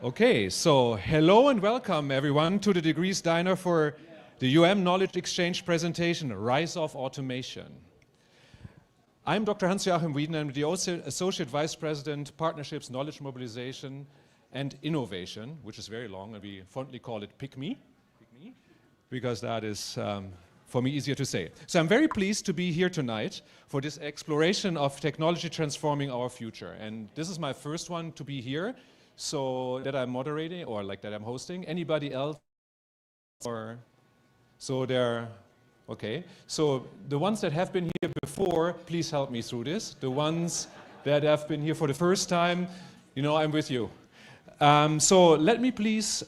Okay, so hello and welcome everyone to the Degrees Diner for the Knowledge Exchange presentation, Rise of Automation. I'm Dr. Hans-Joachim Wiedner, I'm the Associate Vice President, Partnerships, Knowledge Mobilization and Innovation, which is very long, and we fondly call it PICME, because that is, for me, easier to say. So I'm very pleased to be here tonight for this exploration of technology transforming our future. And this is my first one to be here, so that I'm moderating, or like that I'm hosting. Anybody else? Or so they're, okay. So the ones that have been here before, please help me through this. The ones that have been here for the first time, you know, I'm with you. So let me please,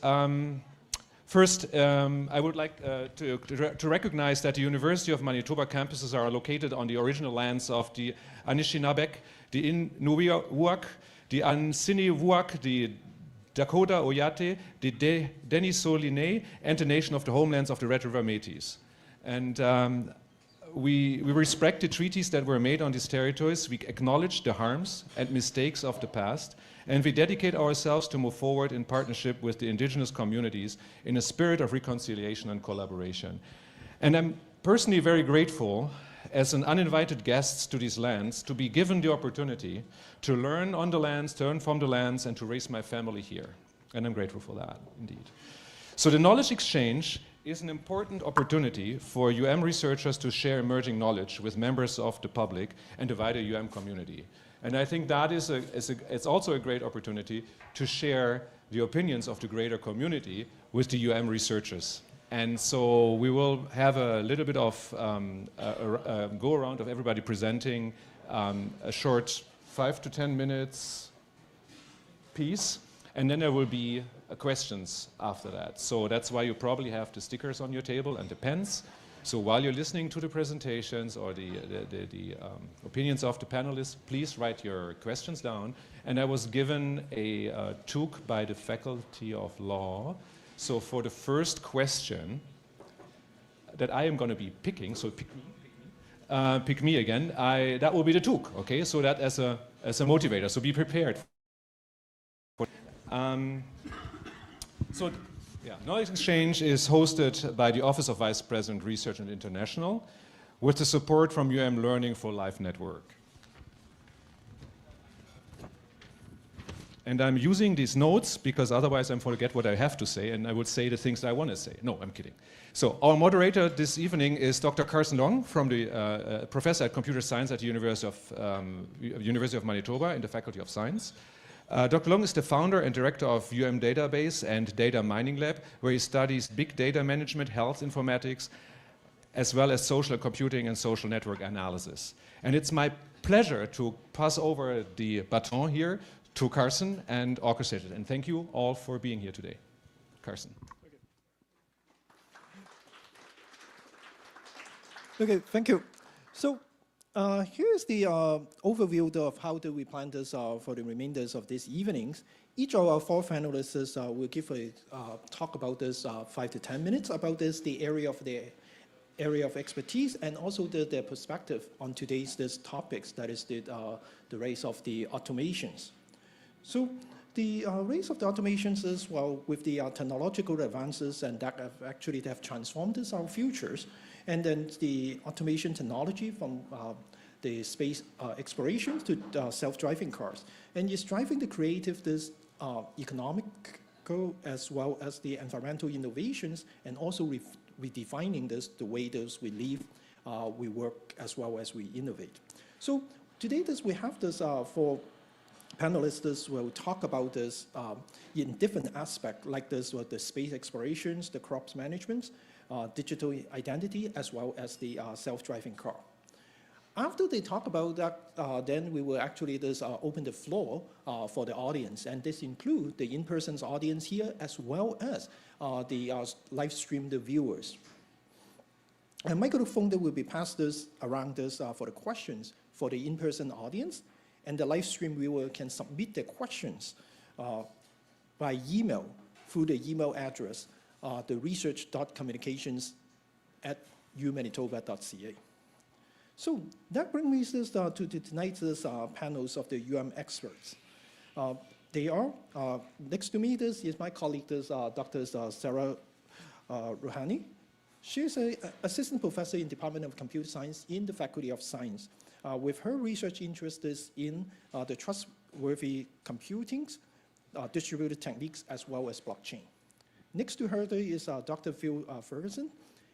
first, I would like to recognize that the University of Manitoba campuses are located on the original lands of the Anishinabek, the Inuvialuak, the Ansiniwak, the Dakota Oyate, the Denisoline, and the Nation of the Homelands of the Red River Métis. And we respect the treaties that were made on these territories. We acknowledge the harms and mistakes of the past, and we dedicate ourselves to move forward in partnership with the indigenous communities in a spirit of reconciliation and collaboration. And I'm personally very grateful as an uninvited guest to these lands to be given the opportunity to learn on the lands, learn from the lands, and to raise my family here. And I'm grateful for that, indeed. So the knowledge exchange is an important opportunity for researchers to share emerging knowledge with members of the public and the wider community. And I think that it's also a great opportunity to share the opinions of the greater community with the researchers. And so we will have a little bit of a go-around of everybody presenting a short 5 to 10 minutes piece, and then there will be questions after that. So that's why you probably have the stickers on your table and the pens. So while you're listening to the presentations or the opinions of the panelists, please write your questions down. And I was given a talk by the Faculty of Law. So for the first question that I am going to be picking, so pick me again, that will be the talk, okay? So that as a motivator, so be prepared. So yeah, Knowledge Exchange is hosted by the Office of Vice President Research and International with the support from Learning for Life Network. And I'm using these notes because otherwise I forget what I have to say and I would say the things that I want to say. No, I'm kidding. So our moderator this evening is Dr. Carson Leung, from the professor at computer science at the University of Manitoba in the Faculty of Science. Dr. Leung is the founder and director of Database and Data Mining Lab, where he studies big data management, health informatics, as well as social computing and social network analysis. And it's my pleasure to pass over the baton here to Carson and orchestrate it. And thank you all for being here today. Carson. Okay, thank you. So here's the overview of how do we plan this for the remainders of these evenings. Each of our 4 panelists will give a talk about this 5 to 10 minutes about this, the area of expertise, and also their perspective on today's topics, that is the rise of the automations. So the rise of the automations is, well, with the technological advances and that have transformed our futures, and then the automation technology from the space exploration to self-driving cars. And it's driving the creative, economical, as well as the environmental innovations, and also redefining the way we live, we work, as well as we innovate. So today we have this 4 panelists will talk about this in different aspects, like the space explorations, the crops management, digital identity, as well as the self-driving car. After they talk about that, then we will actually open the floor for the audience, and this includes the in-person audience here, as well as the live stream viewers. And microphone that will be passed around for the questions for the in-person audience, and the live stream viewer can submit their questions by email through the email address, the research.communications@umanitoba.ca. So that brings us to tonight's panels of the experts. they are. Next to me, this is my colleague, this, Dr. Sara Rouhani. She is an assistant professor in Department of Computer Science in the Faculty of Science. With her research interest is in the trustworthy computing, distributed techniques, as well as blockchain. Next to her there is Dr. Ferguson,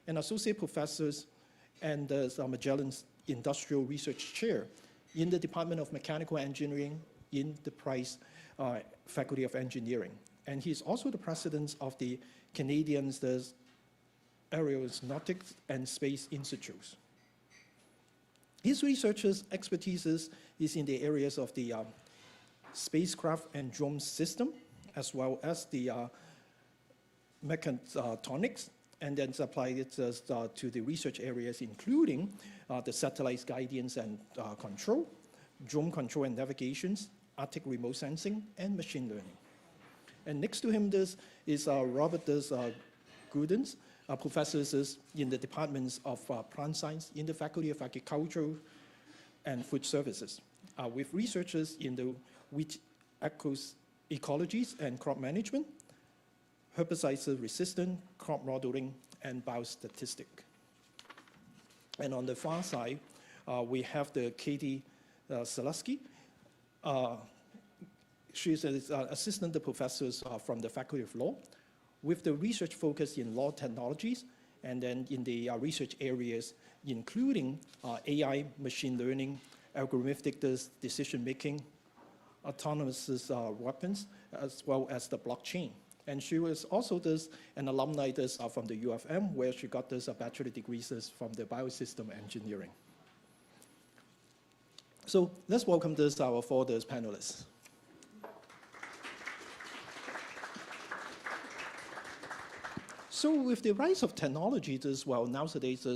an associate professor and the Magellan's Industrial Research Chair in the Department of Mechanical Engineering in the Price Faculty of Engineering. And he's also the president of the Canadian Aeronautics and Space Institutes. His research expertise is in the areas of the spacecraft and drone system, as well as the mechatronics, and then apply it to the research areas, including the satellite guidance and control, drone control and navigations, Arctic remote sensing, and machine learning. And next to him is Robert Gulden, professors in the departments of plant science in the Faculty of Agriculture and Food Services, with researchers in the wheat ecologies and crop management, herbicide resistant, crop modeling, and biostatistics. And on the far side, we have the Katie Szilagyi. She's an assistant professor from the Faculty of Law, with the research focus in law technologies, and then in the research areas, including AI, machine learning, algorithmic decision-making, autonomous weapons, as well as the blockchain. And she was also an alumni from the U of M, where she got a bachelor degree from the biosystem engineering. So let's welcome our four panelists. So with the rise of technology, nowadays,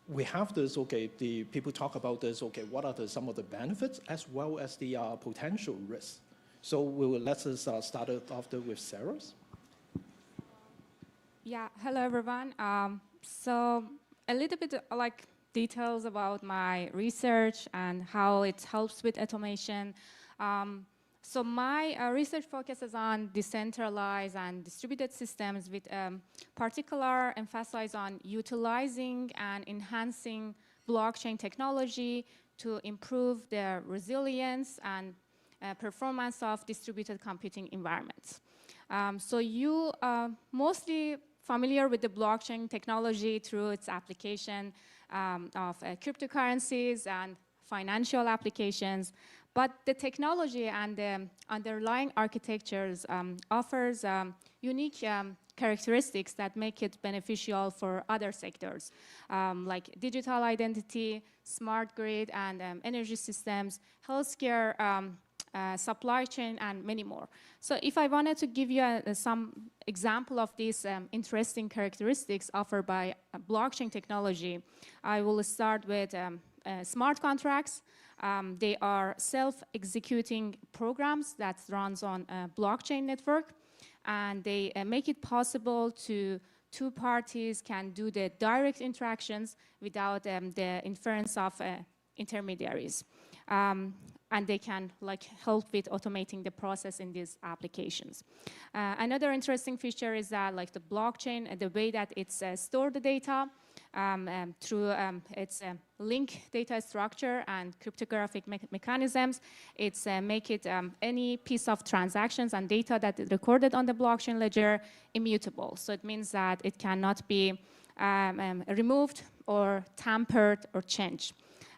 we have the people talk about what are some of the benefits as well as the potential risks. So let's start it off with Sara's. Yeah, hello everyone. So a little bit like details about my research and how it helps with automation. So my research focuses on decentralized and distributed systems with particular emphasis on utilizing and enhancing blockchain technology to improve the resilience and performance of distributed computing environments. So you are mostly familiar with the blockchain technology through its application of cryptocurrencies and financial applications. But the technology and the underlying architectures offers unique characteristics that make it beneficial for other sectors, like digital identity, smart grid and energy systems, healthcare, supply chain, and many more. So if I wanted to give you some example of these interesting characteristics offered by blockchain technology, I will start with smart contracts. They are self-executing programs that runs on a blockchain network, and they make it possible to two parties can do the direct interactions without the interference of intermediaries. And they can help with automating the process in these applications. Another interesting feature is that the blockchain, the way that it's stored the data through its link data structure and cryptographic mechanisms, it's make it any piece of transactions and data that is recorded on the blockchain ledger immutable. So it means that it cannot be removed or tampered or changed.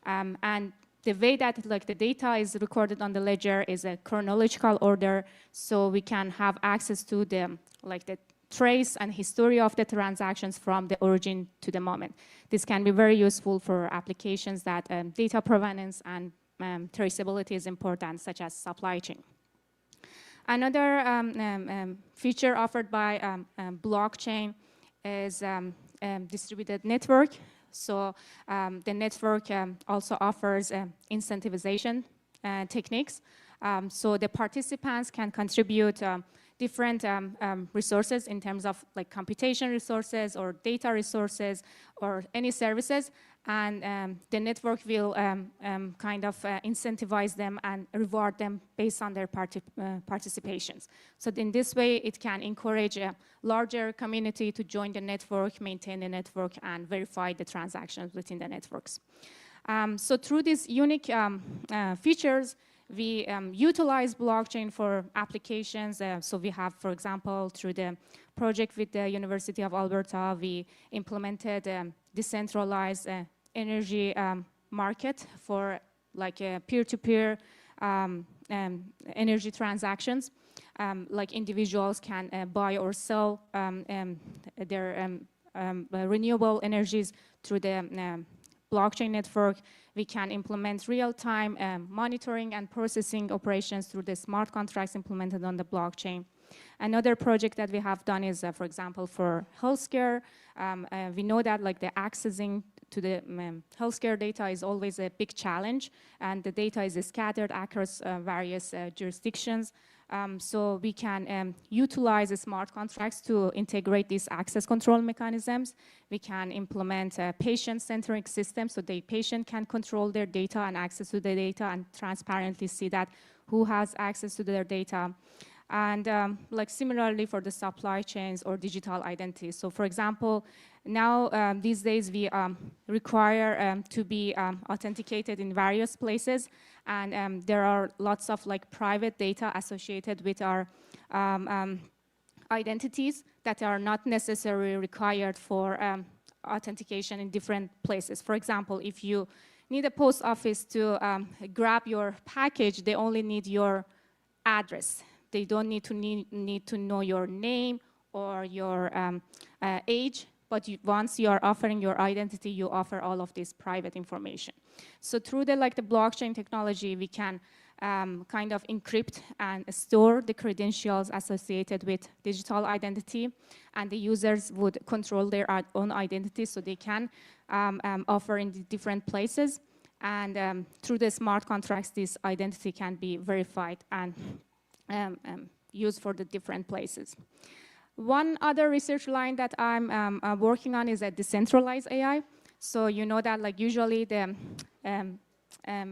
And the way that the data is recorded on the ledger is a chronological order, so we can have access to the trace and history of the transactions from the origin to the moment. This can be very useful for applications that data provenance and traceability is important, such as supply chain. Another feature offered by blockchain is distributed network. So the network also offers incentivization techniques. So the participants can contribute different resources in terms of like computation resources or data resources or any services, and the network will kind of incentivize them and reward them based on their participations. So in this way, it can encourage a larger community to join the network, maintain the network, and verify the transactions within the networks. So through these unique features, we utilize blockchain for applications. So we have, for example, through the project with the University of Alberta, we implemented decentralized energy market for like peer-to-peer energy transactions. Like individuals can buy or sell their renewable energies through the blockchain network. We can implement real-time monitoring and processing operations through the smart contracts implemented on the blockchain. Another project that we have done is, for example, for healthcare. We know that like the accessing to the healthcare data is always a big challenge, and the data is scattered across various jurisdictions. So we can utilize smart contracts to integrate these access control mechanisms. We can implement a patient-centric system so the patient can control their data and access to the data and transparently see that who has access to their data. And like similarly for the supply chains or digital identities. So for example, now these days we require to be authenticated in various places, and there are lots of like private data associated with our identities that are not necessarily required for authentication in different places. For example, if you need a post office to grab your package, they only need your address. They don't need to know your name or your age, but once you are offering your identity, you offer all of this private information. So through the blockchain technology, we can kind of encrypt and store the credentials associated with digital identity, and the users would control their own identity, so they can offer in the different places. And through the smart contracts, this identity can be verified and used for the different places. One other research line that I'm working on is a decentralized AI. So you know that like usually the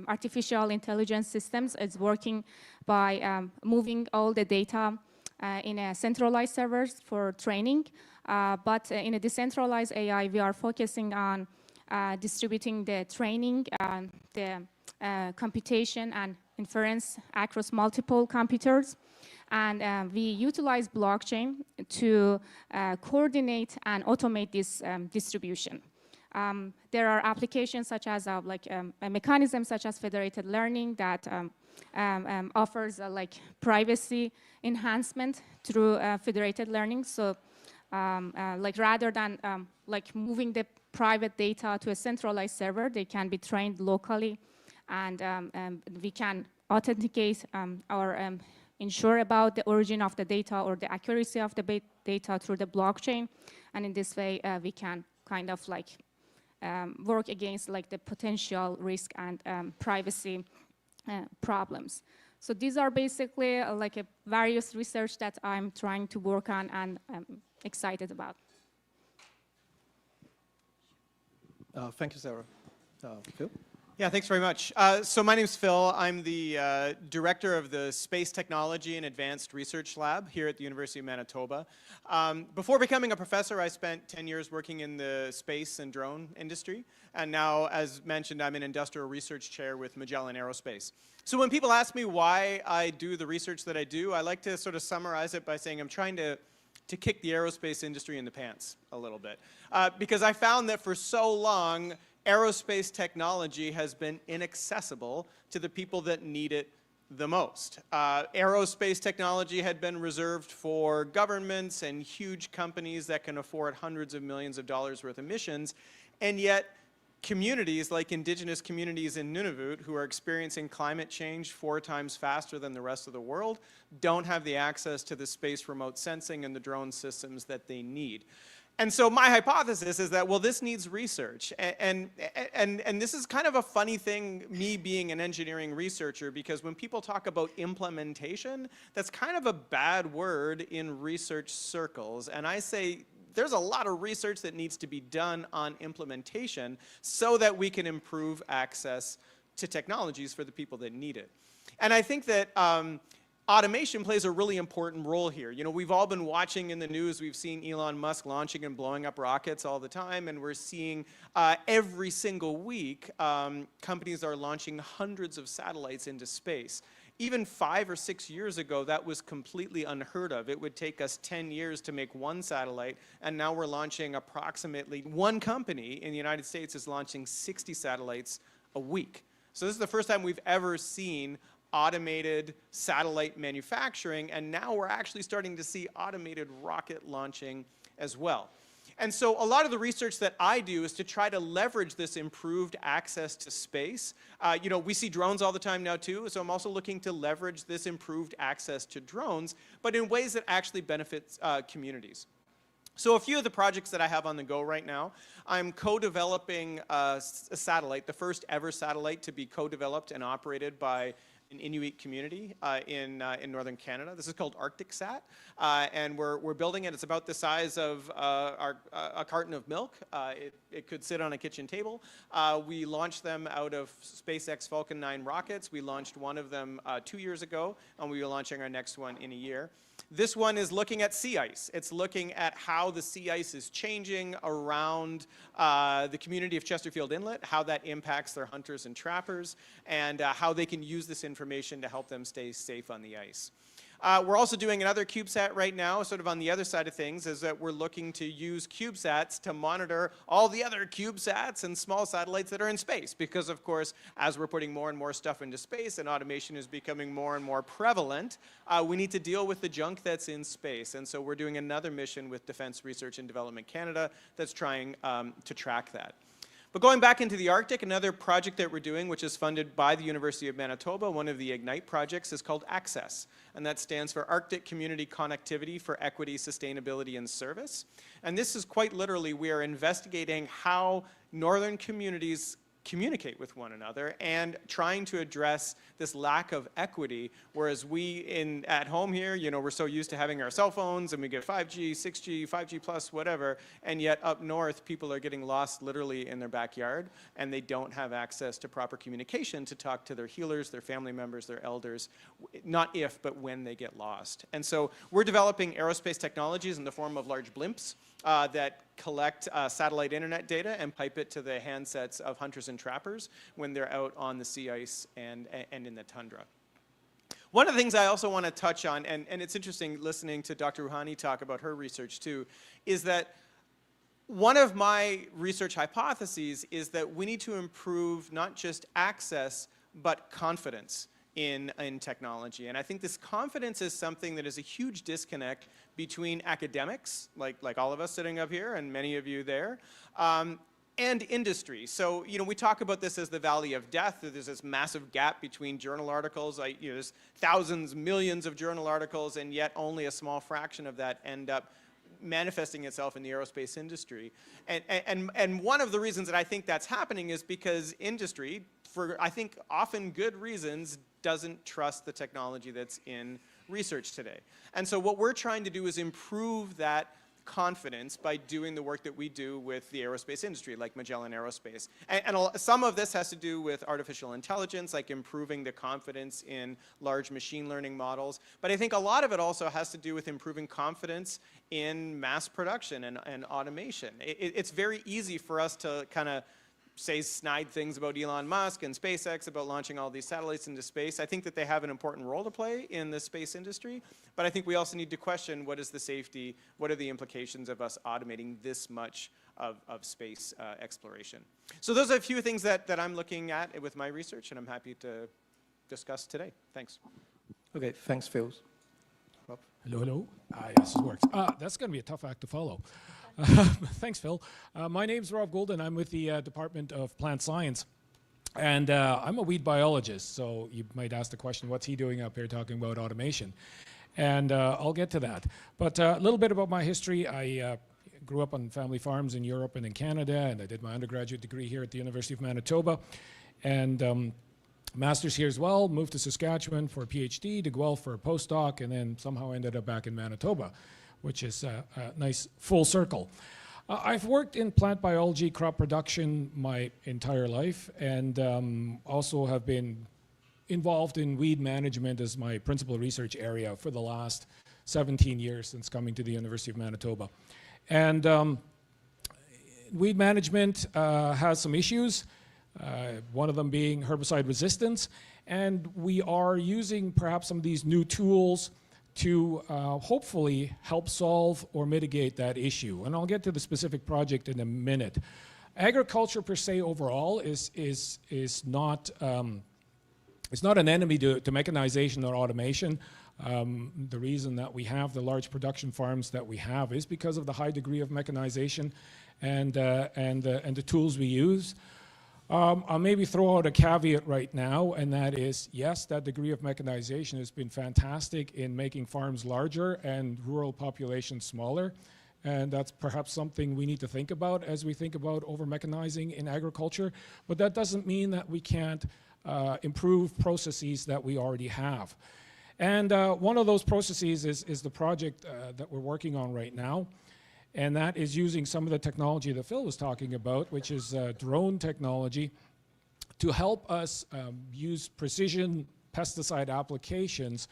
artificial intelligence systems is working by moving all the data in a centralized servers for training. But in a decentralized AI, we are focusing on distributing the training, the computation and inference across multiple computers. And we utilize blockchain to coordinate and automate this distribution. There are applications such as a mechanism such as federated learning that offers like privacy enhancement through federated learning. So like rather than like moving the private data to a centralized server, they can be trained locally, and we can authenticate or ensure about the origin of the data or the accuracy of the data through the blockchain. And in this way, we can kind of like work against like the potential risk and privacy problems. So these are basically like a various research that I'm trying to work on and I'm excited about. Thank you, Sara. Phil? Yeah, thanks very much. So my name's Phil. I'm the director of the Space Technology and Advanced Research Lab here at the University of Manitoba. Before becoming a professor, I spent 10 years working in the space and drone industry. And now, as mentioned, I'm an industrial research chair with Magellan Aerospace. So when people ask me why I do the research that I do, I like to sort of summarize it by saying I'm trying to kick the aerospace industry in the pants a little bit. Because I found that for so long, aerospace technology has been inaccessible to the people that need it the most. Aerospace technology had been reserved for governments and huge companies that can afford hundreds of millions of dollars worth of missions, and yet communities like indigenous communities in Nunavut who are experiencing climate change 4 times faster than the rest of the world don't have the access to the space remote sensing and the drone systems that they need. And so my hypothesis is that, well, this needs research. And this is kind of a funny thing, me being an engineering researcher, because when people talk about implementation, that's kind of a bad word in research circles. And I say, there's a lot of research that needs to be done on implementation so that we can improve access to technologies for the people that need it. And I think that automation plays a really important role here. You know, we've all been watching in the news, we've seen Elon Musk launching and blowing up rockets all the time, and we're seeing every single week companies are launching hundreds of satellites into space. Even 5 or 6 years ago, that was completely unheard of. It would take us 10 years to make one satellite, and now we're launching approximately, one company in the United States is launching 60 satellites a week. So this is the first time we've ever seen automated satellite manufacturing, and now we're actually starting to see automated rocket launching as well. And so a lot of the research that I do is to try to leverage this improved access to space. You know, we see drones all the time now too, so I'm also looking to leverage this improved access to drones, but in ways that actually benefit communities. So a few of the projects that I have on the go right now, I'm co-developing a satellite, the first ever satellite to be co-developed and operated by an Inuit community in northern Canada. This is called ArcticSat, and we're building it. It's about the size of a carton of milk. It could sit on a kitchen table. We launched them out of SpaceX Falcon 9 rockets. We launched one of them 2 years ago, and we are launching our next one in a year. This one is looking at sea ice. It's looking at how the sea ice is changing around the community of Chesterfield Inlet, how that impacts their hunters and trappers, and how they can use this information to help them stay safe on the ice. We're also doing another CubeSat right now, sort of on the other side of things, is that we're looking to use CubeSats to monitor all the other CubeSats and small satellites that are in space. Because, of course, as we're putting more and more stuff into space and automation is becoming more and more prevalent, we need to deal with the junk that's in space. And so we're doing another mission with Defense Research and Development Canada that's trying to track that. But going back into the Arctic, another project that we're doing, which is funded by the University of Manitoba, one of the IGNITE projects, is called ACCESS. And that stands for Arctic Community Connectivity for Equity, Sustainability, and Service. And this is quite literally, we are investigating how northern communities communicate with one another and trying to address this lack of equity, whereas we at home here, you know, we're so used to having our cell phones and we get 5G, 6G, 5G plus, whatever, and yet up north people are getting lost literally in their backyard and they don't have access to proper communication to talk to their healers, their family members, their elders, not if, but when they get lost. And so we're developing aerospace technologies in the form of large blimps that collect satellite internet data and pipe it to the handsets of hunters and trappers when they're out on the sea ice and in the tundra. One of the things I also want to touch on, and it's interesting listening to Dr. Rouhani talk about her research too, is that one of my research hypotheses is that we need to improve not just access, but confidence in technology. And I think this confidence is something that is a huge disconnect between academics, like all of us sitting up here and many of you there, and industry. So, you know, we talk about this as the valley of death. There's this massive gap between journal articles. You know, there's thousands, millions of journal articles, and yet only a small fraction of that end up manifesting itself in the aerospace industry. And one of the reasons that I think that's happening is because industry, for I think often good reasons, doesn't trust the technology that's in research today. And so what we're trying to do is improve that confidence by doing the work that we do with the aerospace industry, like Magellan Aerospace. And some of this has to do with artificial intelligence, like improving the confidence in large machine learning models. But I think a lot of it also has to do with improving confidence in mass production and automation. It's very easy for us to kind of say snide things about Elon Musk and SpaceX about launching all these satellites into space. I think that they have an important role to play in the space industry, but I think we also need to question what is the safety, what are the implications of us automating this much of space exploration. So those are a few things that I'm looking at with my research, and I'm happy to discuss today. Thanks. Okay, thanks, Phil. Rob? Hello. Yes, it works. That's going to be a tough act to follow. Thanks, Phil. My name's Rob Gulden. I'm with the Department of Plant Science. And I'm a weed biologist, so you might ask the question, what's he doing up here talking about automation? And I'll get to that. But a little bit about my history. I grew up on family farms in Europe and in Canada, and I did my undergraduate degree here at the University of Manitoba, and master's here as well. Moved to Saskatchewan for a PhD, to Guelph for a postdoc, and then somehow ended up back in Manitoba, which is a nice full circle. I've worked in plant biology, crop production my entire life, and also have been involved in weed management as my principal research area for the last 17 years since coming to the University of Manitoba. And weed management has some issues, one of them being herbicide resistance, and we are using perhaps some of these new tools to hopefully help solve or mitigate that issue. And I'll get to the specific project in a minute. Agriculture per se overall is not it's not an enemy to mechanization or automation. The reason that we have the large production farms that we have is because of the high degree of mechanization and the tools we use. I'll maybe throw out a caveat right now, and that is, yes, that degree of mechanization has been fantastic in making farms larger and rural populations smaller, and that's perhaps something we need to think about as we think about over-mechanizing in agriculture, but that doesn't mean that we can't improve processes that we already have. And one of those processes is the project that we're working on right now, and that is using some of the technology that Phil was talking about, which is drone technology, to help us use precision pesticide applications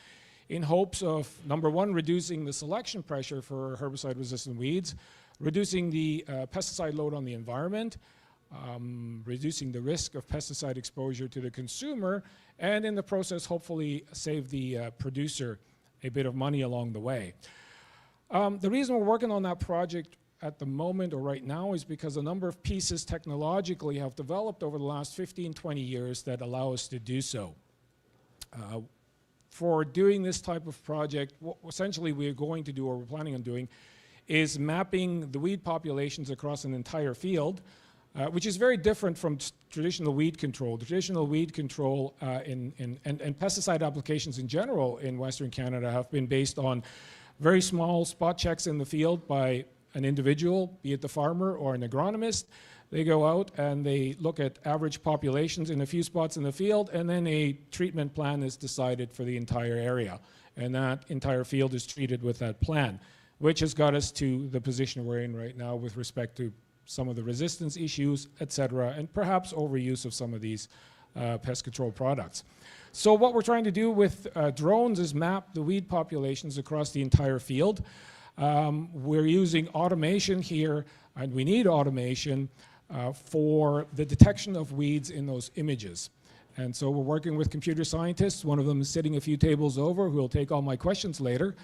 in hopes of, number one, reducing the selection pressure for herbicide-resistant weeds, reducing the pesticide load on the environment, reducing the risk of pesticide exposure to the consumer, and in the process, hopefully save the producer a bit of money along the way. The reason we're working on that project at the moment or right now is because a number of pieces technologically have developed over the last 15, 20 years that allow us to do so. For doing this type of project, what essentially we're going to do, or we're planning on doing, is mapping the weed populations across an entire field, which is very different from traditional weed control. Traditional weed control and pesticide applications in general in Western Canada have been based on very small spot checks in the field by an individual, be it the farmer or an agronomist. They go out and they look at average populations in a few spots in the field, and then a treatment plan is decided for the entire area. And that entire field is treated with that plan, which has got us to the position we're in right now with respect to some of the resistance issues, et cetera, and perhaps overuse of some of these pest control products. So what we're trying to do with drones is map the weed populations across the entire field. We're using automation here, and we need automation for the detection of weeds in those images. And so we're working with computer scientists. One of them is sitting a few tables over, who will take all my questions later.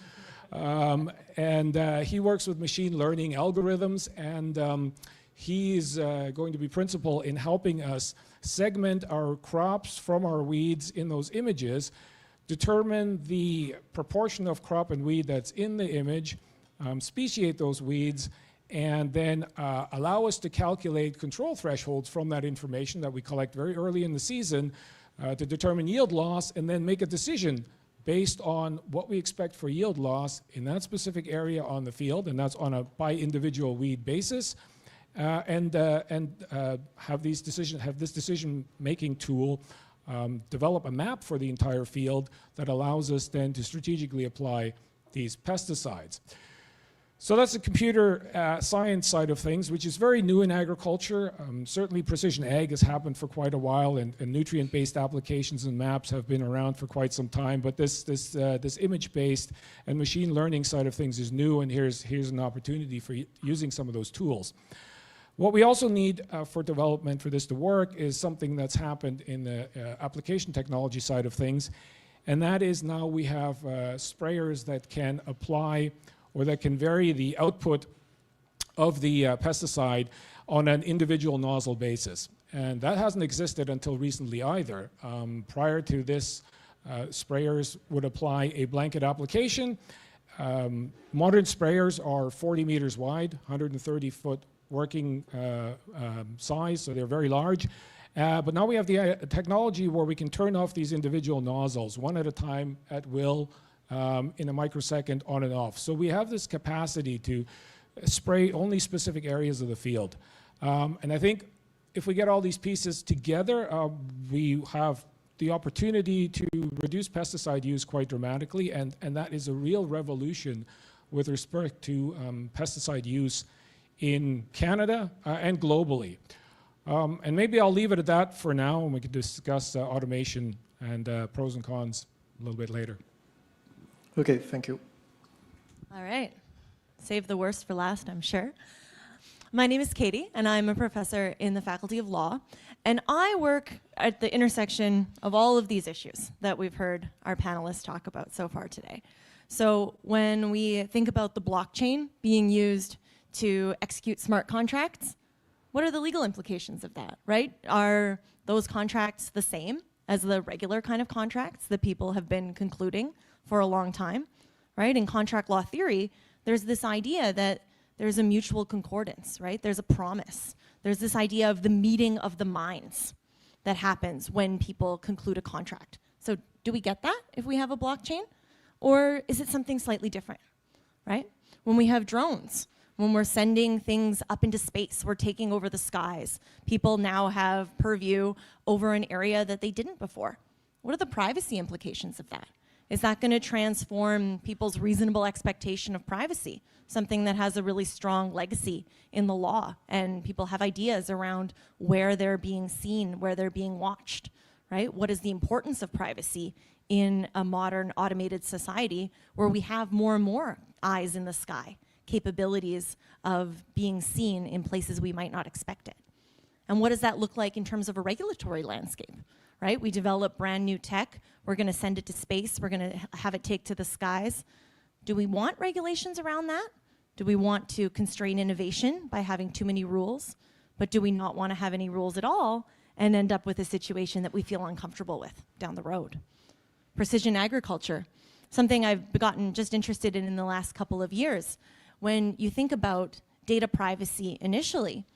He works with machine learning algorithms, and he's going to be principal in helping us segment our crops from our weeds in those images, determine the proportion of crop and weed that's in the image, speciate those weeds, and then allow us to calculate control thresholds from that information that we collect very early in the season to determine yield loss, and then make a decision based on what we expect for yield loss in that specific area on the field, and that's on a by individual weed basis, and have this decision-making tool develop a map for the entire field that allows us then to strategically apply these pesticides. So that's the computer science side of things, which is very new in agriculture. Certainly precision ag has happened for quite a while, and nutrient-based applications and maps have been around for quite some time, but this image-based and machine learning side of things is new, and here's an opportunity for using some of those tools. What we also need for development for this to work is something that's happened in the application technology side of things, and that is now we have sprayers that can apply or that can vary the output of the pesticide on an individual nozzle basis. And that hasn't existed until recently either. Prior to this, sprayers would apply a blanket application. Modern sprayers are 40 meters wide, 130-foot working size, so they're very large. But now we have the technology where we can turn off these individual nozzles one at a time at will, in a microsecond, on and off. So we have this capacity to spray only specific areas of the field. And I think if we get all these pieces together, we have the opportunity to reduce pesticide use quite dramatically, and that is a real revolution with respect to pesticide use in Canada and globally. And maybe I'll leave it at that for now, and we can discuss automation and pros and cons a little bit later. Okay, thank you. All right. Save the worst for last, I'm sure. My name is Katie, and I'm a professor in the Faculty of Law, and I work at the intersection of all of these issues that we've heard our panelists talk about so far today. So when we think about the blockchain being used to execute smart contracts, what are the legal implications of that, right? Are those contracts the same as the regular kind of contracts that people have been concluding for a long time, right? In contract law theory, there's this idea that there's a mutual concordance, right? There's a promise. There's this idea of the meeting of the minds that happens when people conclude a contract. So do we get that if we have a blockchain? Or is it something slightly different, right? When we have drones, when we're sending things up into space, we're taking over the skies. People now have purview over an area that they didn't before. What are the privacy implications of that? Is that going to transform people's reasonable expectation of privacy? Something that has a really strong legacy in the law, and people have ideas around where they're being seen, where they're being watched, right? What is the importance of privacy in a modern automated society where we have more and more eyes in the sky, capabilities of being seen in places we might not expect it? And what does that look like in terms of a regulatory landscape? Right? We develop brand new tech. We're going to send it to space. We're going to have it take to the skies. Do we want regulations around that? Do we want to constrain innovation by having too many rules? But do we not want to have any rules at all and end up with a situation that we feel uncomfortable with down the road? Precision agriculture, something I've gotten just interested in the last couple of years. When you think about data privacy initially,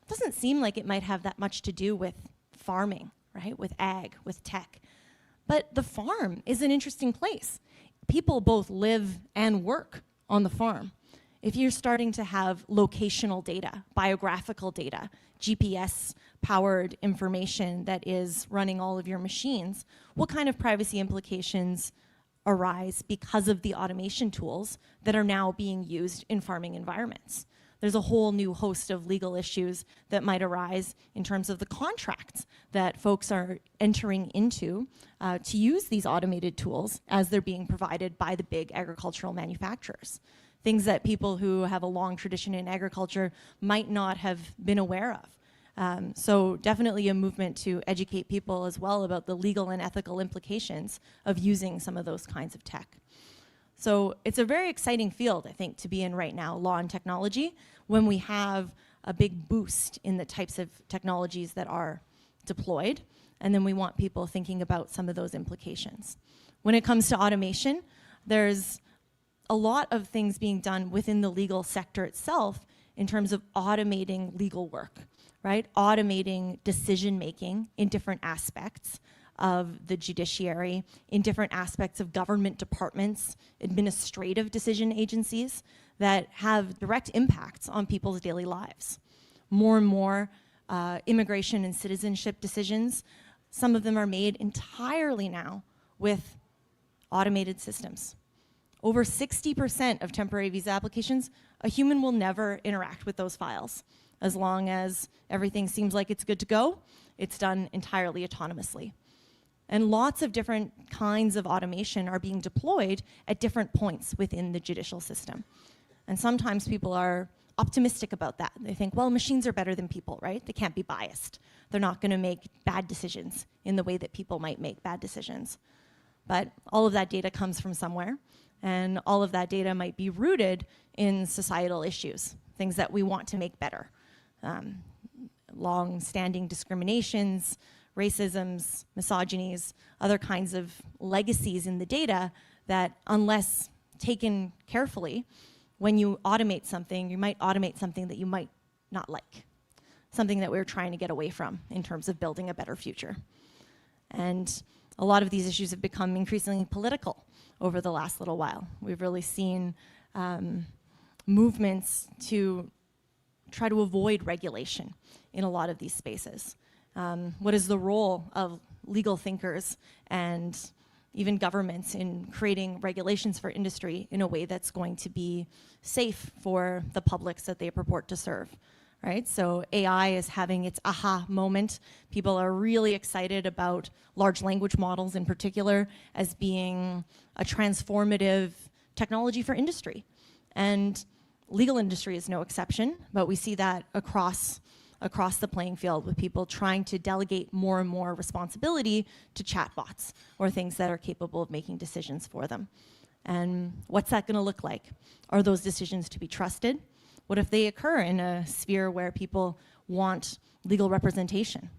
it doesn't seem like it might have that much to do with farming, right? With ag, with tech. But the farm is an interesting place. People both live and work on the farm. If you're starting to have locational data, biographical data, GPS-powered information that is running all of your machines, what kind of privacy implications arise because of the automation tools that are now being used in farming environments? There's a whole new host of legal issues that might arise in terms of the contracts that folks are entering into to use these automated tools as they're being provided by the big agricultural manufacturers. Things that people who have a long tradition in agriculture might not have been aware of. So definitely a movement to educate people as well about the legal and ethical implications of using some of those kinds of tech. So it's a very exciting field, I think, to be in right now, law and technology, when we have a big boost in the types of technologies that are deployed, and then we want people thinking about some of those implications. When it comes to automation, there's a lot of things being done within the legal sector itself in terms of automating legal work, right? Automating decision-making in different aspects of the judiciary, in different aspects of government departments, administrative decision agencies that have direct impacts on people's daily lives. More and more immigration and citizenship decisions, some of them are made entirely now with automated systems. Over 60% of temporary visa applications, a human will never interact with those files. As long as everything seems like it's good to go, it's done entirely autonomously. And lots of different kinds of automation are being deployed at different points within the judicial system. And sometimes people are optimistic about that. They think, well, machines are better than people, right? They can't be biased. They're not going to make bad decisions in the way that people might make bad decisions. But all of that data comes from somewhere, and all of that data might be rooted in societal issues, things that we want to make better. Long-standing discriminations, racisms, misogynies, other kinds of legacies in the data that, unless taken carefully, when you automate something, you might automate something that you might not like, something that we're trying to get away from in terms of building a better future. And a lot of these issues have become increasingly political over the last little while. We've really seen movements to try to avoid regulation in a lot of these spaces. What is the role of legal thinkers and even governments in creating regulations for industry in a way that's going to be safe for the publics that they purport to serve, right? So AI is having its aha moment. People are really excited about large language models in particular as being a transformative technology for industry. And legal industry is no exception, but we see that across the playing field with people trying to delegate more and more responsibility to chatbots or things that are capable of making decisions for them. And what's that gonna look like? Are those decisions to be trusted? What if they occur in a sphere where people want legal representation?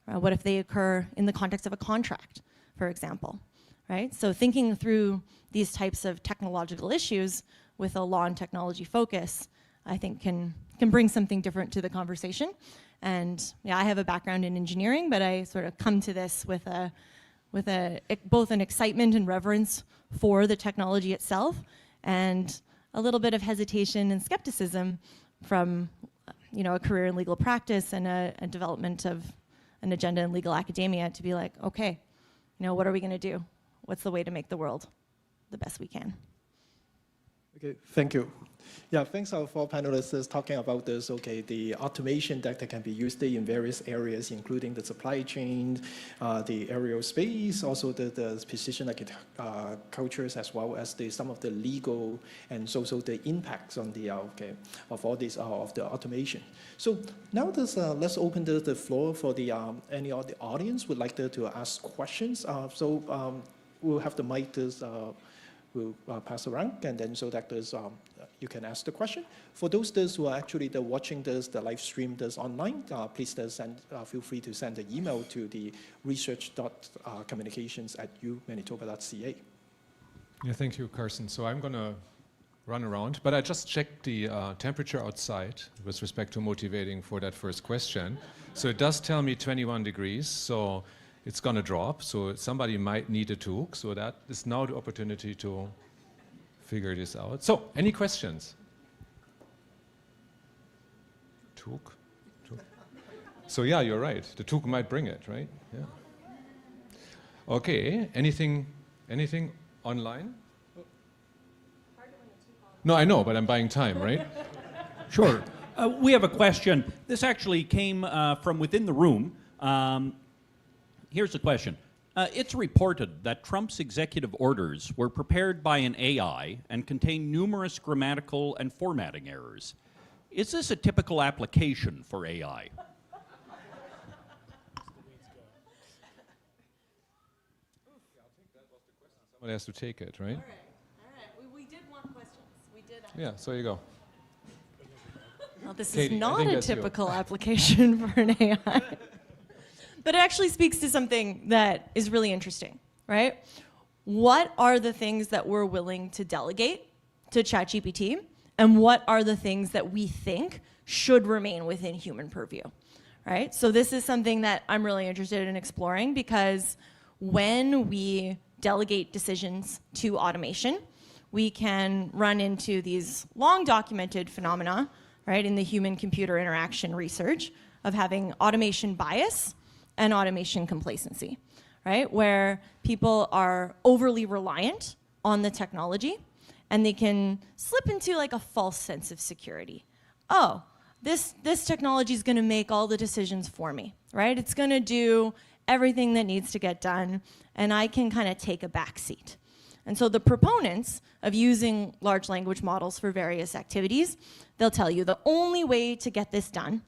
What if they occur in the context of a contract, for example, right? So thinking through these types of technological issues with a law and technology focus, I think can bring something different to the conversation. And yeah, I have a background in engineering, but I sort of come to this with both an excitement and reverence for the technology itself, and a little bit of hesitation and skepticism from a career in legal practice and a development of an agenda in legal academia to be like, okay, what are we going to do? What's the way to make the world the best we can? Okay, thank you. Yeah, thanks for panelists talking about this. Okay, the automation that can be used in various areas, including the supply chain, the aerospace, also the precision cultures, as well as some of the legal and also the impacts on the of all this of the automation. So now let's open the floor for the any of the audience would like to ask questions. We'll have the mic we'll pass around, and then so that you can ask the question. For those who are actually watching the live stream online, please feel free to send an email to the research.communications@umanitoba.ca. Yeah, thank you, Carson. So I'm going to run around, but I just checked the temperature outside with respect to motivating for that first question. So it does tell me 21 degrees, so it's going to drop, so somebody might need a toque, so that is now the opportunity to figure this out. So, any questions? Toque? So yeah, you're right. The toque might bring it, right? Yeah. Okay, anything online? No, I know, but I'm buying time, right? Sure. We have a question. This actually came from within the room. Here's the question. It's reported that Trump's executive orders were prepared by an AI and contain numerous grammatical and formatting errors. Is this a typical application for AI? Someone has to take it, right? All right. We did want questions. We did. Yeah, so you go. Well, this Katie, is not I think a that's you. typical application for an AI. But it actually speaks to something that is really interesting, right? What are the things that we're willing to delegate to ChatGPT, and what are the things that we think should remain within human purview, right? So this is something that I'm really interested in exploring, because when we delegate decisions to automation, we can run into these long documented phenomena, right, in the human-computer interaction research of having automation bias and automation complacency, right? Where people are overly reliant on the technology and they can slip into like a false sense of security. Oh, this technology is gonna make all the decisions for me, right? It's gonna do everything that needs to get done, and I can kind of take a back seat. And so the proponents of using large language models for various activities, they'll tell you the only way to get this done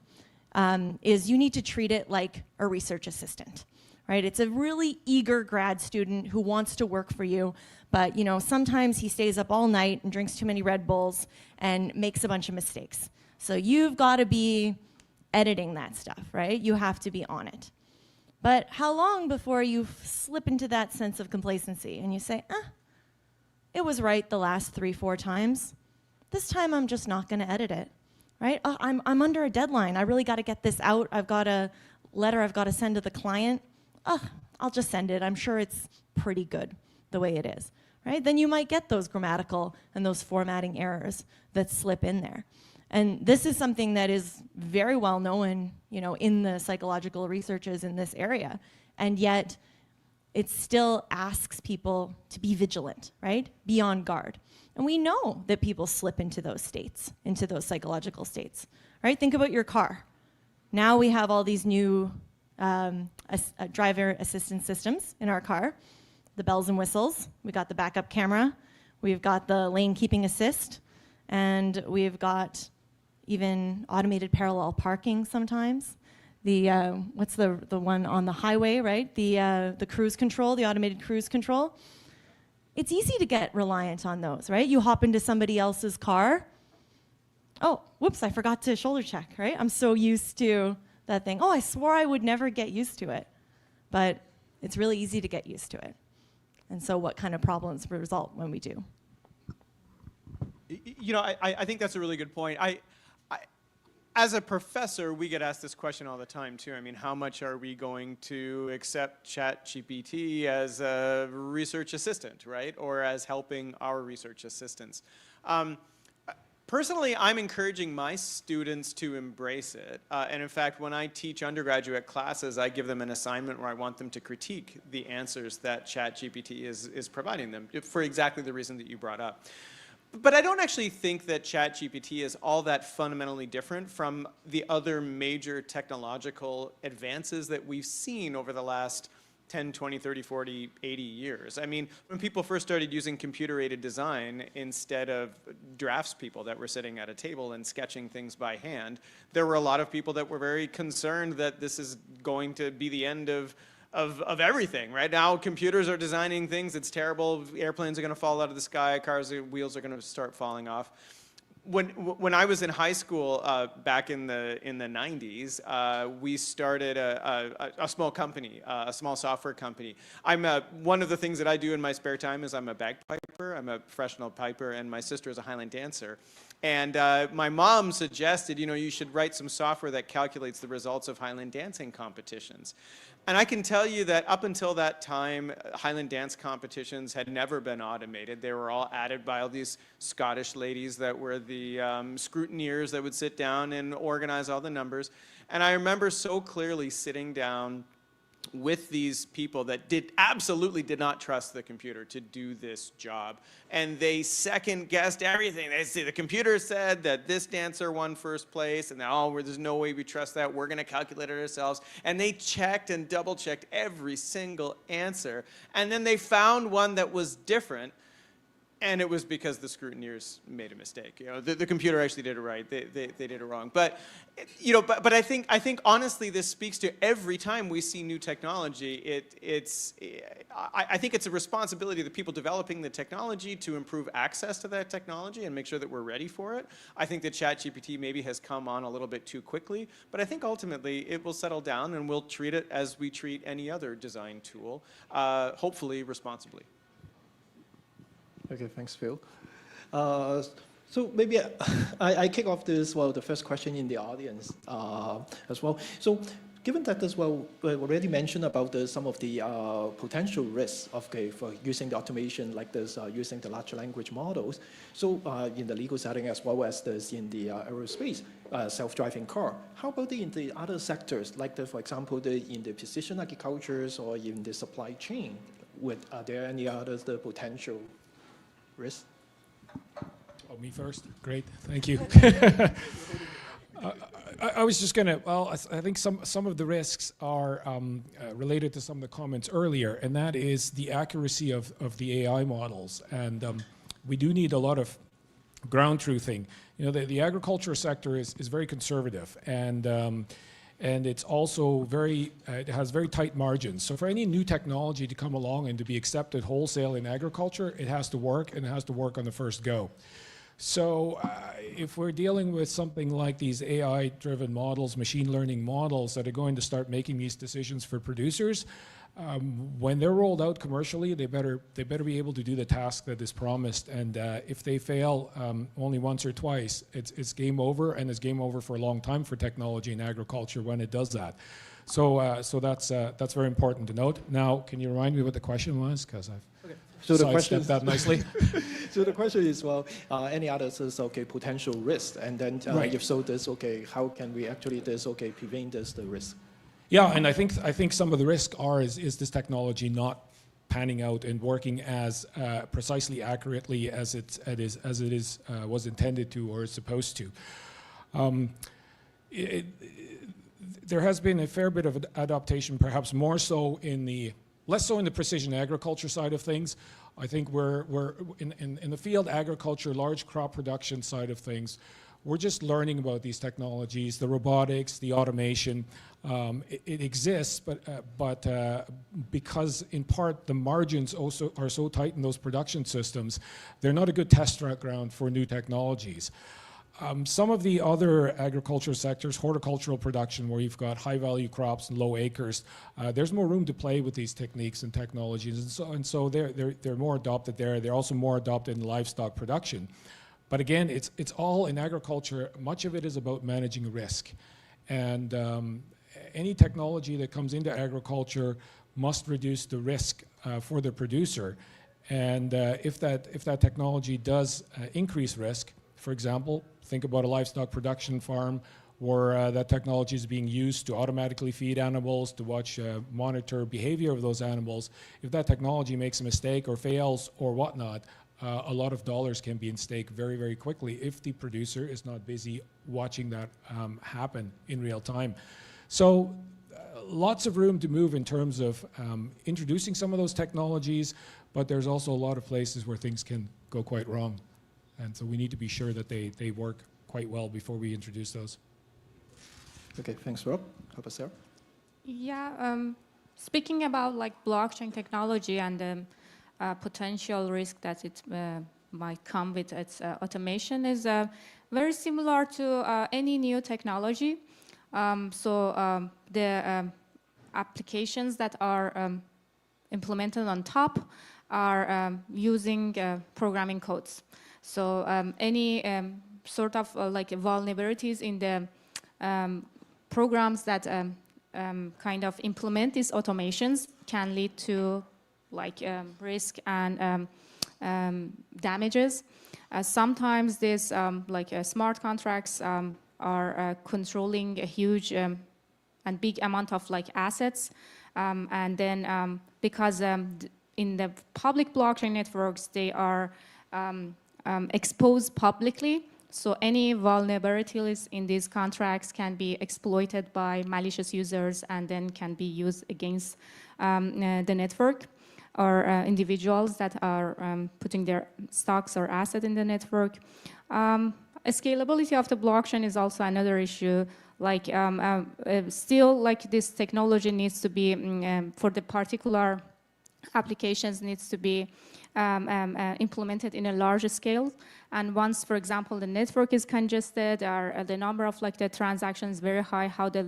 is you need to treat it like a research assistant, right? It's a really eager grad student who wants to work for you, but sometimes he stays up all night and drinks too many Red Bulls and makes a bunch of mistakes. So you've got to be editing that stuff, right? You have to be on it. But how long before you slip into that sense of complacency and you say, it was right the last 3-4 times. This time I'm just not going to edit it. Right? I'm under a deadline. I really got to get this out. I've got a letter I've got to send to the client. I'll just send it. I'm sure it's pretty good the way it is. right? Then you might get those grammatical and those formatting errors that slip in there. And this is something that is very well known, in the psychological researches in this area. And yet it still asks people to be vigilant, right? Be on guard. And we know that people slip into those states, into those psychological states, right? Think about your car. Now we have all these new driver assistance systems in our car, the bells and whistles. We got the backup camera. We've got the lane keeping assist. And we've got even automated parallel parking sometimes. What's the one on the highway, right? The cruise control, the automated cruise control. It's easy to get reliant on those, right? You hop into somebody else's car. Oh, whoops, I forgot to shoulder check, right? I'm so used to that thing. Oh, I swore I would never get used to it. But it's really easy to get used to it. And so what kind of problems result when we do? I think that's a really good point. As a professor, we get asked this question all the time, too. I mean, how much are we going to accept ChatGPT as a research assistant, right? Or as helping our research assistants? Personally, I'm encouraging my students to embrace it. And in fact, when I teach undergraduate classes, I give them an assignment where I want them to critique the answers that ChatGPT is providing them for exactly the reason that you brought up. But I don't actually think that ChatGPT is all that fundamentally different from the other major technological advances that we've seen over the last 10, 20, 30, 40, 80 years. I mean, when people first started using computer-aided design instead of draftspeople that were sitting at a table and sketching things by hand, there were a lot of people that were very concerned that this is going to be the end of everything. Right now, computers are designing things. It's terrible. Airplanes are going to fall out of the sky. Cars' wheels are going to start falling off. When I was in high school back in the 90s, we started a small company, a small software company. One of the things that I do in my spare time is I'm a bagpiper. I'm a professional piper, and my sister is a Highland dancer. And my mom suggested, you should write some software that calculates the results of Highland dancing competitions. And I can tell you that up until that time, Highland dance competitions had never been automated. They were all added by all these Scottish ladies that were the scrutineers that would sit down and organize all the numbers. And I remember so clearly sitting down with these people that absolutely did not trust the computer to do this job. And they second-guessed everything. They say the computer said that this dancer won first place, and there's no way we trust that. We're going to calculate it ourselves. And they checked and double-checked every single answer. And then they found one that was different. And it was because the scrutineers made a mistake. The computer actually did it right. They did it wrong. But I think honestly, this speaks to every time we see new technology. I think it's a responsibility of the people developing the technology to improve access to that technology and make sure that we're ready for it. I think that ChatGPT maybe has come on a little bit too quickly, but I think ultimately it will settle down and we'll treat it as we treat any other design tool, hopefully responsibly. Okay, thanks, Phil. So maybe I kick off this, the first question in the audience as well. So given that as well, we already mentioned about some of the potential risks for using the automation like this, using the large language models. So in the legal setting as well as this in the aerospace, self-driving car. How about in the other sectors, like for example, in the precision agricultures or in the supply chain? Are there any others potential risks? Oh, me first? Great, thank you. I was just going to, I think some of the risks are related to some of the comments earlier, and that is the accuracy of the AI models. And we do need a lot of ground truthing. The agriculture sector is very conservative, and it's also it has very tight margins. So for any new technology to come along and to be accepted wholesale in agriculture, it has to work, and it has to work on the first go. So if we're dealing with something like these AI-driven models, machine learning models that are going to start making these decisions for producers, when they're rolled out commercially, they better be able to do the task that is promised. And if they fail only once or twice, it's game over, and it's game over for a long time for technology and agriculture when it does that. So that's very important to note. Now, can you remind me what the question was? Because I've So the question sidestepped that nicely. So the question is, well, any others is potential risk, and then Right. if so, this how can we actually prevent the risk? Yeah, and I think some of the risk is this technology not panning out and working as precisely accurately as it was intended to or is supposed to. There has been a fair bit of adaptation, perhaps more so less so in the precision agriculture side of things. I think we're in the field agriculture, large crop production side of things. We're just learning about these technologies, the robotics, the automation. It exists, but because in part the margins also are so tight in those production systems, they're not a good test ground for new technologies. Some of the other agricultural sectors, horticultural production, where you've got high-value crops and low acres, there's more room to play with these techniques and technologies, and so they're more adopted there. They're also more adopted in livestock production. But again, it's all in agriculture. Much of it is about managing risk, and any technology that comes into agriculture must reduce the risk for the producer. And if that technology does increase risk, for example, think about a livestock production farm where that technology is being used to automatically feed animals, to monitor behavior of those animals. If that technology makes a mistake or fails or whatnot, a lot of dollars can be in stake very, very quickly if the producer is not busy watching that happen in real time. So lots of room to move in terms of introducing some of those technologies, but there's also a lot of places where things can go quite wrong. And so we need to be sure that they work quite well before we introduce those. Okay, thanks, Rob. How about Sarah? Yeah, speaking about like blockchain technology and the potential risk that it might come with its automation is very similar to any new technology. The applications that are implemented on top are using programming codes. So any sort of like vulnerabilities in the programs that kind of implement these automations can lead to like risk and damages. Sometimes these smart contracts are controlling a huge and big amount of like assets, and then because in the public blockchain networks they are exposed publicly, so any vulnerabilities in these contracts can be exploited by malicious users and then can be used against the network or individuals that are putting their stocks or assets in the network. Scalability of the blockchain is also another issue. Like still, like this technology needs to be for the particular applications needs to be implemented in a larger scale. And once, for example, the network is congested or the number of like the transactions very high, how the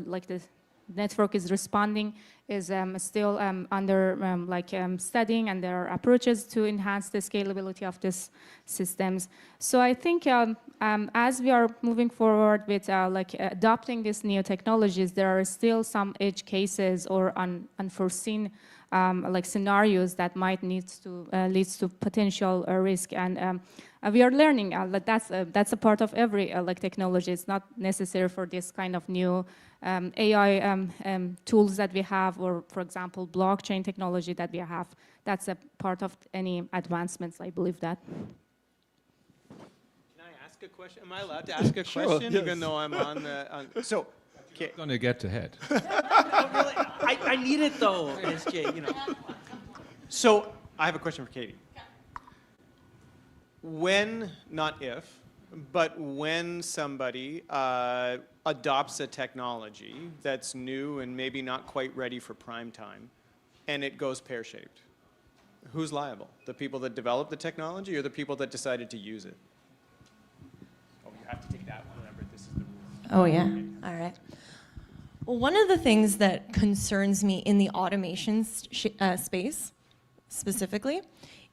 network is responding is still under studying, and there are approaches to enhance the scalability of these systems. So I think as we are moving forward with adopting these new technologies, there are still some edge cases or unforeseen scenarios that might lead to potential risk, and we are learning. That's a part of every technology. It's not necessary for this kind of new AI tools that we have, or for example, blockchain technology that we have. That's a part of any advancements. I believe that. Can I ask a question? Am I allowed to ask a question, yes. even though I'm on the? So. You're going to get ahead. Really, I need it though, SJ, you know. So I have a question for Katie. When, not if, but when somebody adopts a technology that's new and maybe not quite ready for prime time, and it goes pear-shaped, who's liable? The people that developed the technology or the people that decided to use it? Oh, you have to take that one. Remember, this is the rule. Oh, yeah. All right. Well, one of the things that concerns me in the automation space specifically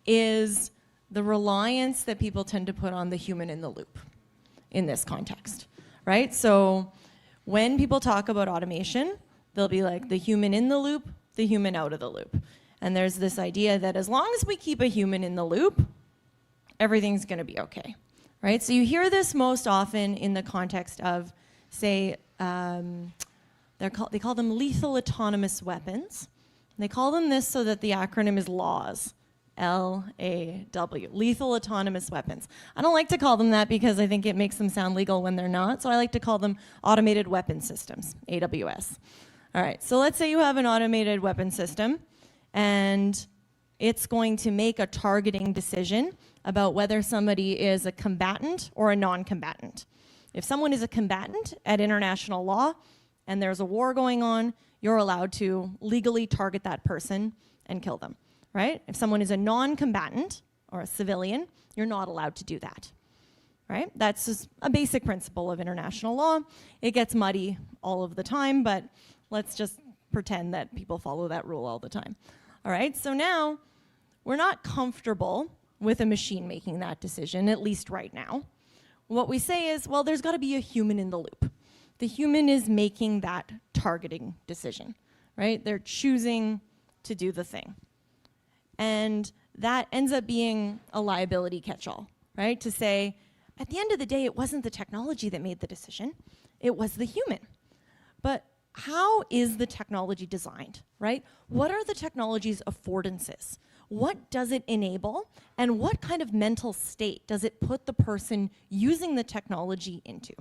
is the reliance that people tend to put on the human in the loop in this context, right? So when people talk about automation, they'll be like the human in the loop, the human out of the loop. And there's this idea that as long as we keep a human in the loop, everything's going to be okay, right? So you hear this most often in the context of, say, they call them lethal autonomous weapons. They call them this so that the acronym is LAWS, L-A-W, lethal autonomous weapons. I don't like to call them that because I think it makes them sound legal when they're not, so I like to call them automated weapon systems, AWS. All right, so let's say you have an automated weapon system, and it's going to make a targeting decision about whether somebody is a combatant or a non-combatant. If someone is a combatant at international law and there's a war going on, you're allowed to legally target that person and kill them, right? If someone is a non-combatant or a civilian, you're not allowed to do that, right? That's just a basic principle of international law. It gets muddy all of the time, but let's just pretend that people follow that rule all the time. All right, so now we're not comfortable with a machine making that decision, at least right now. What we say is, well, there's got to be a human in the loop. The human is making that targeting decision, right? They're choosing to do the thing. And that ends up being a liability catch-all, right? To say, at the end of the day, it wasn't the technology that made the decision, it was the human. But how is the technology designed, right? What are the technology's affordances? What does it enable? And what kind of mental state does it put the person using the technology into?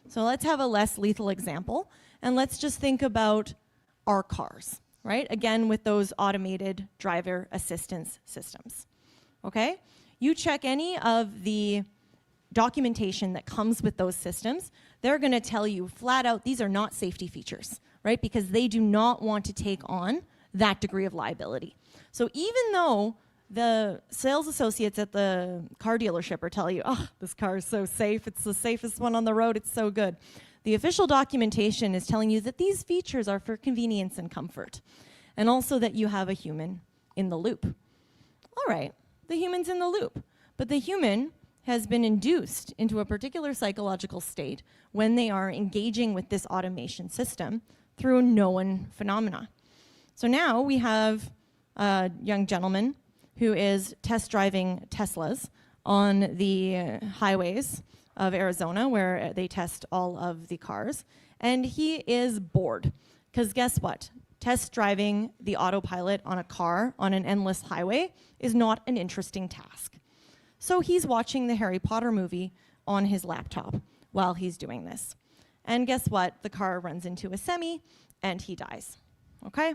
So let's have a less lethal example, and let's just think about our cars, right? Again, with those automated driver assistance systems, okay? You check any of the documentation that comes with those systems, they're gonna tell you flat out, these are not safety features, right? Because they do not want to take on that degree of liability. So even though the sales associates at the car dealership are telling you, oh, this car is so safe, it's the safest one on the road, it's so good. The official documentation is telling you that these features are for convenience and comfort, and also that you have a human in the loop. All right, the human's in the loop, but the human has been induced into a particular psychological state when they are engaging with this automation system through a known phenomena. So now we have a young gentleman who is test driving Teslas on the highways of Arizona, where they test all of the cars. And he is bored, because guess what? Test driving the autopilot on a car on an endless highway is not an interesting task. So he's watching the Harry Potter movie on his laptop while he's doing this. And guess what? The car runs into a semi and he dies, okay?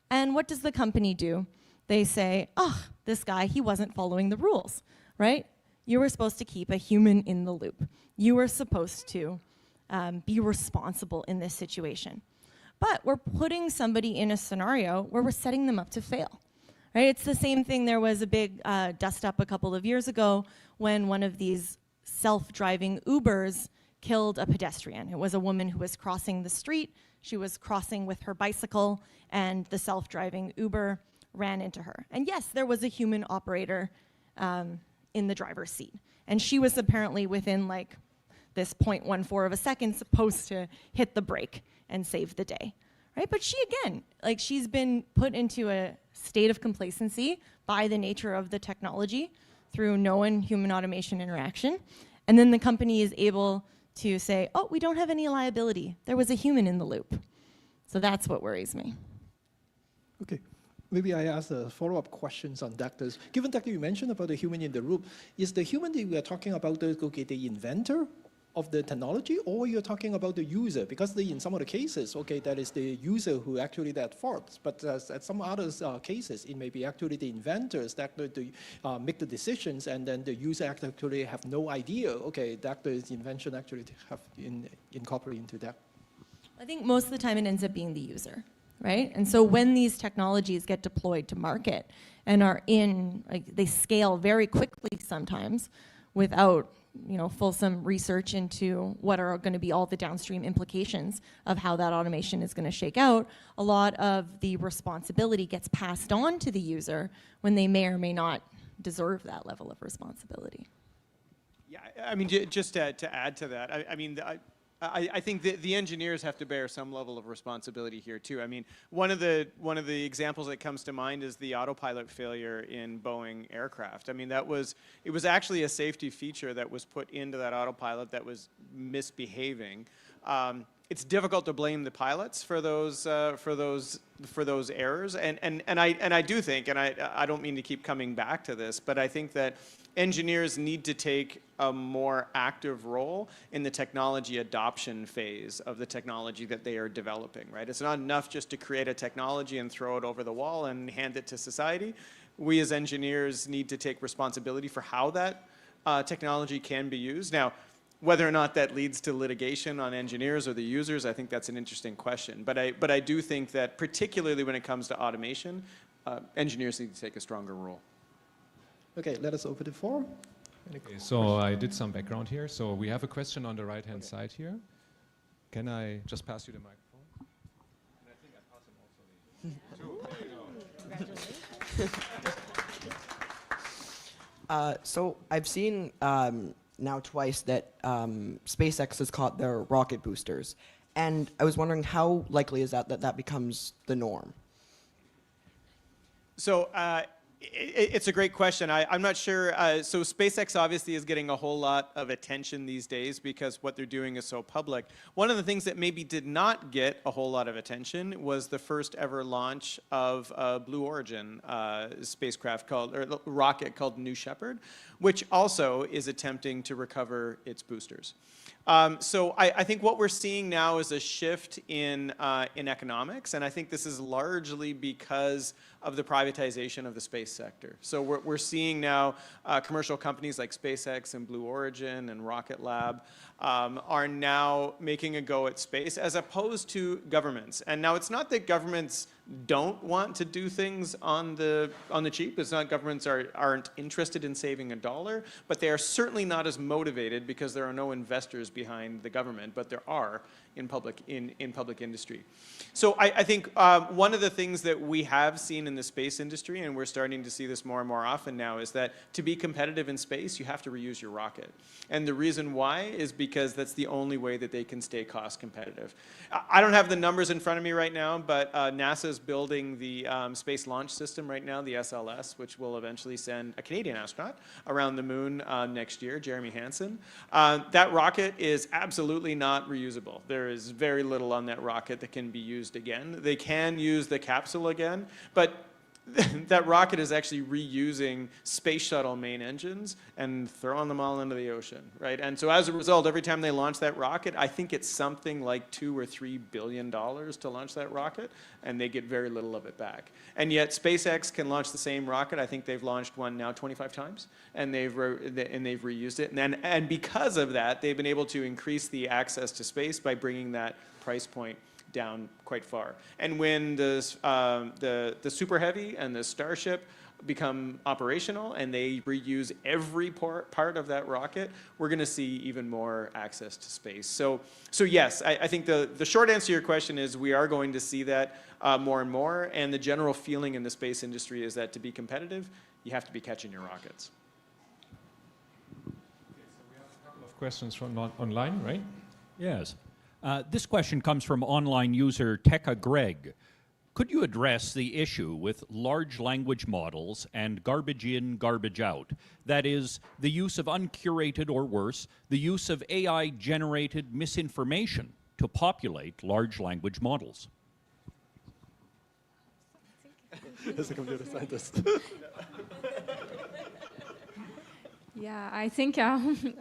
And what does the company do? They say, oh, this guy, he wasn't following the rules, right? You were supposed to keep a human in the loop. You were supposed to be responsible in this situation. But we're putting somebody in a scenario where we're setting them up to fail, right? It's the same thing. There was a big dust-up a couple of years ago when one of these self-driving Ubers killed a pedestrian. It was a woman who was crossing the street. She was crossing with her bicycle, and the self-driving Uber ran into her. And yes, there was a human operator in the driver's seat. And she was apparently within like this 0.14 of a second supposed to hit the brake and save the day, right? But she, again, like she's been put into a state of complacency by the nature of the technology through known human automation interaction. And then the company is able to say, oh, we don't have any liability. There was a human in the loop. So that's what worries me. Okay. Maybe I ask follow-up questions on that. Given that you mentioned about the human in the loop, is the human that we are talking about the inventor of the technology, or you're talking about the user? Because in some of the cases, okay, that is the user who actually at fault. But at some other cases, it may be actually the inventors that make the decisions, and then the user actually have no idea, okay, that the invention actually have incorporated into that. I think most of the time it ends up being the user, right? And so when these technologies get deployed to market and are they scale very quickly sometimes without fulsome research into what are going to be all the downstream implications of how that automation is going to shake out, a lot of the responsibility gets passed on to the user when they may or may not deserve that level of responsibility. Yeah, I mean, just to add to that, I mean, I think the engineers have to bear some level of responsibility here too. I mean, one of the examples that comes to mind is the autopilot failure in Boeing aircraft. I mean, it was actually a safety feature that was put into that autopilot that was misbehaving. It's difficult to blame the pilots for those errors, and I do think, and I don't mean to keep coming back to this, but I think that engineers need to take a more active role in the technology adoption phase of the technology that they are developing, right? It's not enough just to create a technology and throw it over the wall and hand it to society. We as engineers need to take responsibility for how that technology can be used. Now, whether or not that leads to litigation on engineers or the users, I think that's an interesting question. But I do think that particularly when it comes to automation, engineers need to take a stronger role. Okay, let us open the forum. Okay, so I did some background here. So we have a question on the right-hand side here. Can I just pass you the microphone? And I think I pass him also. So I've seen now twice that SpaceX has caught their rocket boosters, and I was wondering how likely is that becomes the norm? So it's a great question. I'm not sure. So SpaceX obviously is getting a whole lot of attention these days because what they're doing is so public. One of the things that maybe did not get a whole lot of attention was the first ever launch of a Blue Origin spacecraft rocket called New Shepard, which also is attempting to recover its boosters. So I think what we're seeing now is a shift in economics, and I think this is largely because of the privatization of the space sector. So we're seeing now commercial companies like SpaceX and Blue Origin and Rocket Lab are now making a go at space as opposed to governments. And now it's not that governments don't want to do things on the cheap. It's not governments aren't interested in saving a dollar, but they are certainly not as motivated because there are no investors behind the government, but there are in public industry. So I think one of the things that we have seen in the space industry, and we're starting to see this more and more often now, is that to be competitive in space, you have to reuse your rocket. And the reason why is because that's the only way that they can stay cost competitive. I don't have the numbers in front of me right now, but NASA's building the Space Launch System right now, the SLS, which will eventually send a Canadian astronaut around the moon next year, Jeremy Hansen. That rocket is absolutely not reusable. There is very little on that rocket that can be used again. They can use the capsule again, but that rocket is actually reusing space shuttle main engines and throwing them all into the ocean, right? And so as a result, every time they launch that rocket, I think it's something like $2 or $3 billion to launch that rocket, and they get very little of it back. And yet SpaceX can launch the same rocket. I think they've launched one now 25 times, and they've reused it. And because of that, they've been able to increase the access to space by bringing that price point down quite far. And when the Super Heavy and the Starship become operational and they reuse every part of that rocket, we're going to see even more access to space. So yes, I think the short answer to your question is we are going to see that more and more, and the general feeling in the space industry is that to be competitive, you have to be catching your rockets. Okay, so we have a couple of questions from online, right? Yes. This question comes from online user Tekka Greg. Could you address the issue with large language models and garbage in, garbage out? That is, the use of uncurated or worse, the use of AI-generated misinformation to populate large language models. As a computer scientist. Yeah, I think I'm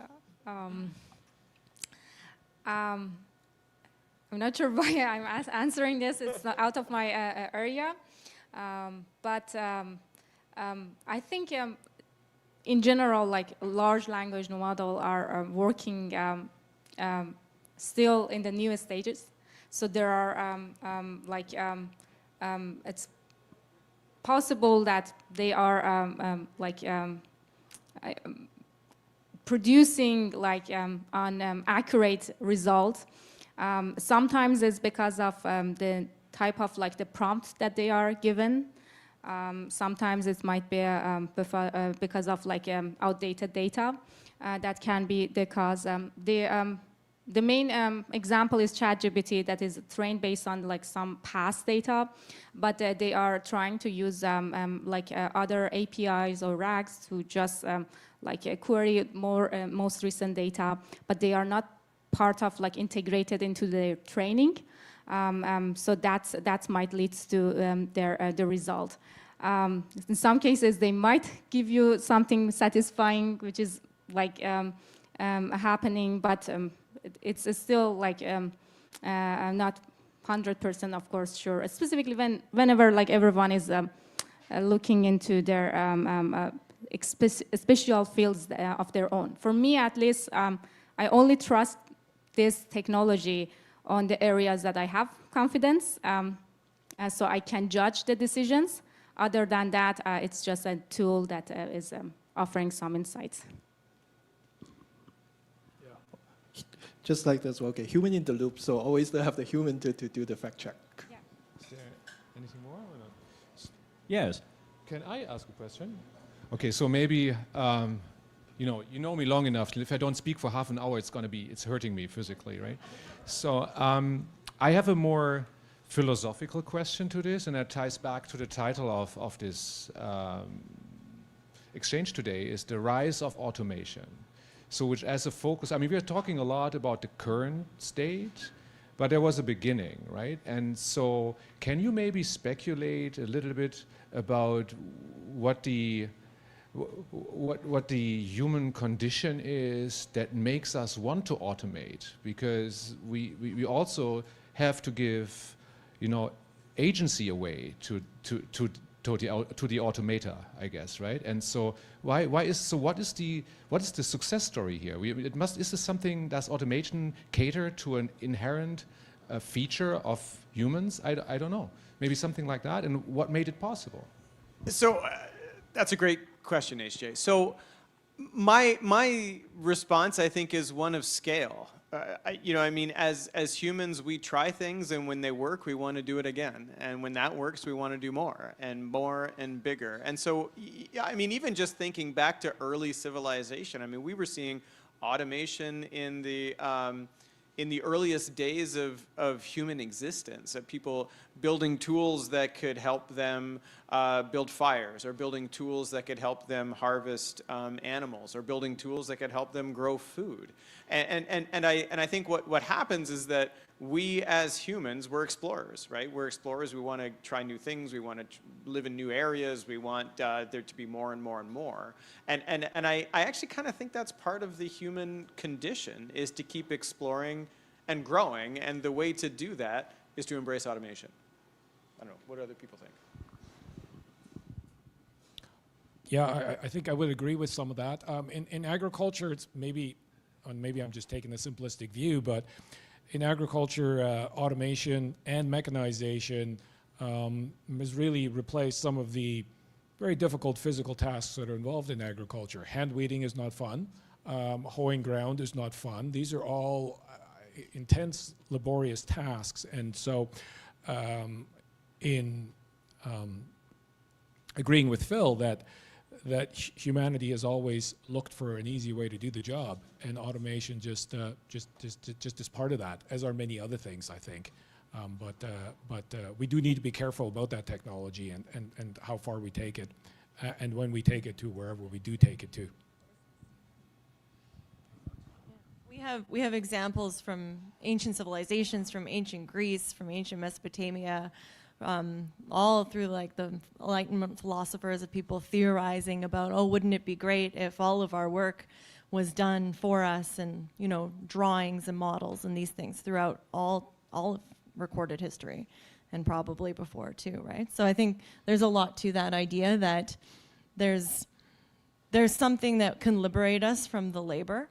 not sure why I'm answering this. It's not out of my area. But I think in general, like large language model are working still in the newest stages. So there are it's possible that they are producing on accurate results. Sometimes it's because of the type of the prompt that they are given. Sometimes it might be because of outdated data. That can be the cause. the main example is ChatGPT that is trained based on like some past data, but they are trying to use other APIs or RAGs to just query most recent data, but they are not part of like integrated into their training. So that might lead to the result. In some cases, they might give you something satisfying, which is like happening, but it's still like not 100%, of course, sure. Specifically whenever like everyone is looking into their special fields of their own. For me, at least, I only trust this technology on the areas that I have confidence, so I can judge the decisions. Other than that, it's just a tool that is offering some insights. Just like this, okay, human in the loop, so always they have the human to do the fact check. Yeah. Is there anything more or not? Yes. Can I ask a question? Okay, so maybe, you know me long enough, if I don't speak for half an hour, it's hurting me physically, right? So I have a more philosophical question to this, and that ties back to the title of this exchange today, is the rise of automation. So which as a focus, I mean, we're talking a lot about the current state, but there was a beginning, right? And so can you maybe speculate a little bit about what the human condition is that makes us want to automate? Because we also have to give, agency away to the automator, I guess, right? And so what is the success story here? Is this something, does automation cater to an inherent feature of humans? I don't know. Maybe something like that. And what made it possible? So that's a great question, HJ. So my response, I think, is one of scale. As humans, we try things, and when they work, we want to do it again. And when that works, we want to do more and bigger. And so, even just thinking back to early civilization, we were seeing automation in the earliest days of human existence, of people building tools that could help them build fires, or building tools that could help them harvest animals, or building tools that could help them grow food. And I think what happens is that we as humans, we're explorers, right? We're explorers. We want to try new things. We want to live in new areas. We want there to be more and more and more. And I actually kind of think that's part of the human condition, is to keep exploring and growing. And the way to do that is to embrace automation. I don't know. What do other people think? Yeah, I think I would agree with some of that. In agriculture, it's maybe I'm just taking a simplistic view, but in agriculture, automation and mechanization has really replaced some of the very difficult physical tasks that are involved in agriculture. Hand weeding is not fun. Hoeing ground is not fun. These are all intense, laborious tasks. And so in agreeing with Phil that humanity has always looked for an easy way to do the job, and automation just is part of that, as are many other things, I think. But we do need to be careful about that technology and how far we take it, and when we take it to wherever we do take it to. We have examples from ancient civilizations, from ancient Greece, from ancient Mesopotamia, all through like the Enlightenment philosophers, of people theorizing about, wouldn't it be great if all of our work was done for us, and drawings and models and these things throughout all of recorded history, and probably before too, right? So I think there's a lot to that idea that there's something that can liberate us from the labor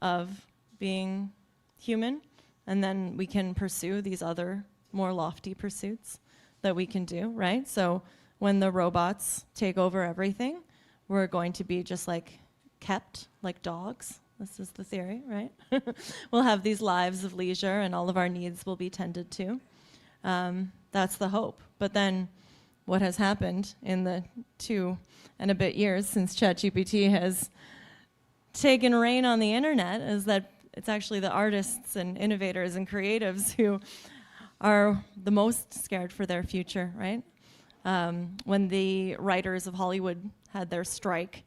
of being human, and then we can pursue these other more lofty pursuits that we can do, right? So when the robots take over everything, we're going to be just kept like dogs. This is the theory, right? We'll have these lives of leisure, and all of our needs will be tended to. That's the hope. But then what has happened in the 2 and a bit years since ChatGPT has taken reign on the internet is it's actually the artists and innovators and creatives who are the most scared for their future, right? When the writers of Hollywood had their strike,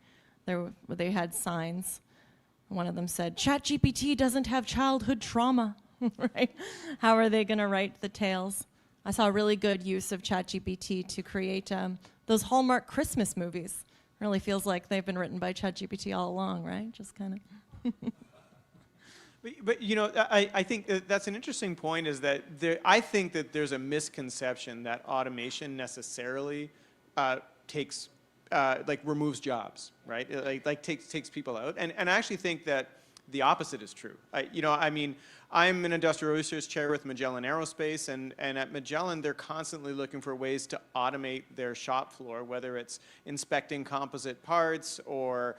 they had signs. One of them said, "ChatGPT doesn't have childhood trauma," right? How are they going to write the tales? I saw a really good use of ChatGPT to create those Hallmark Christmas movies. Really feels like they've been written by ChatGPT all along, right? Just kind of. But you know, I think that's an interesting point. Is that I think that there's a misconception that automation necessarily takes removes jobs, right? Like takes people out, and I actually think that the opposite is true. I'm an industrial research chair with Magellan Aerospace, and at Magellan, they're constantly looking for ways to automate their shop floor, whether it's inspecting composite parts or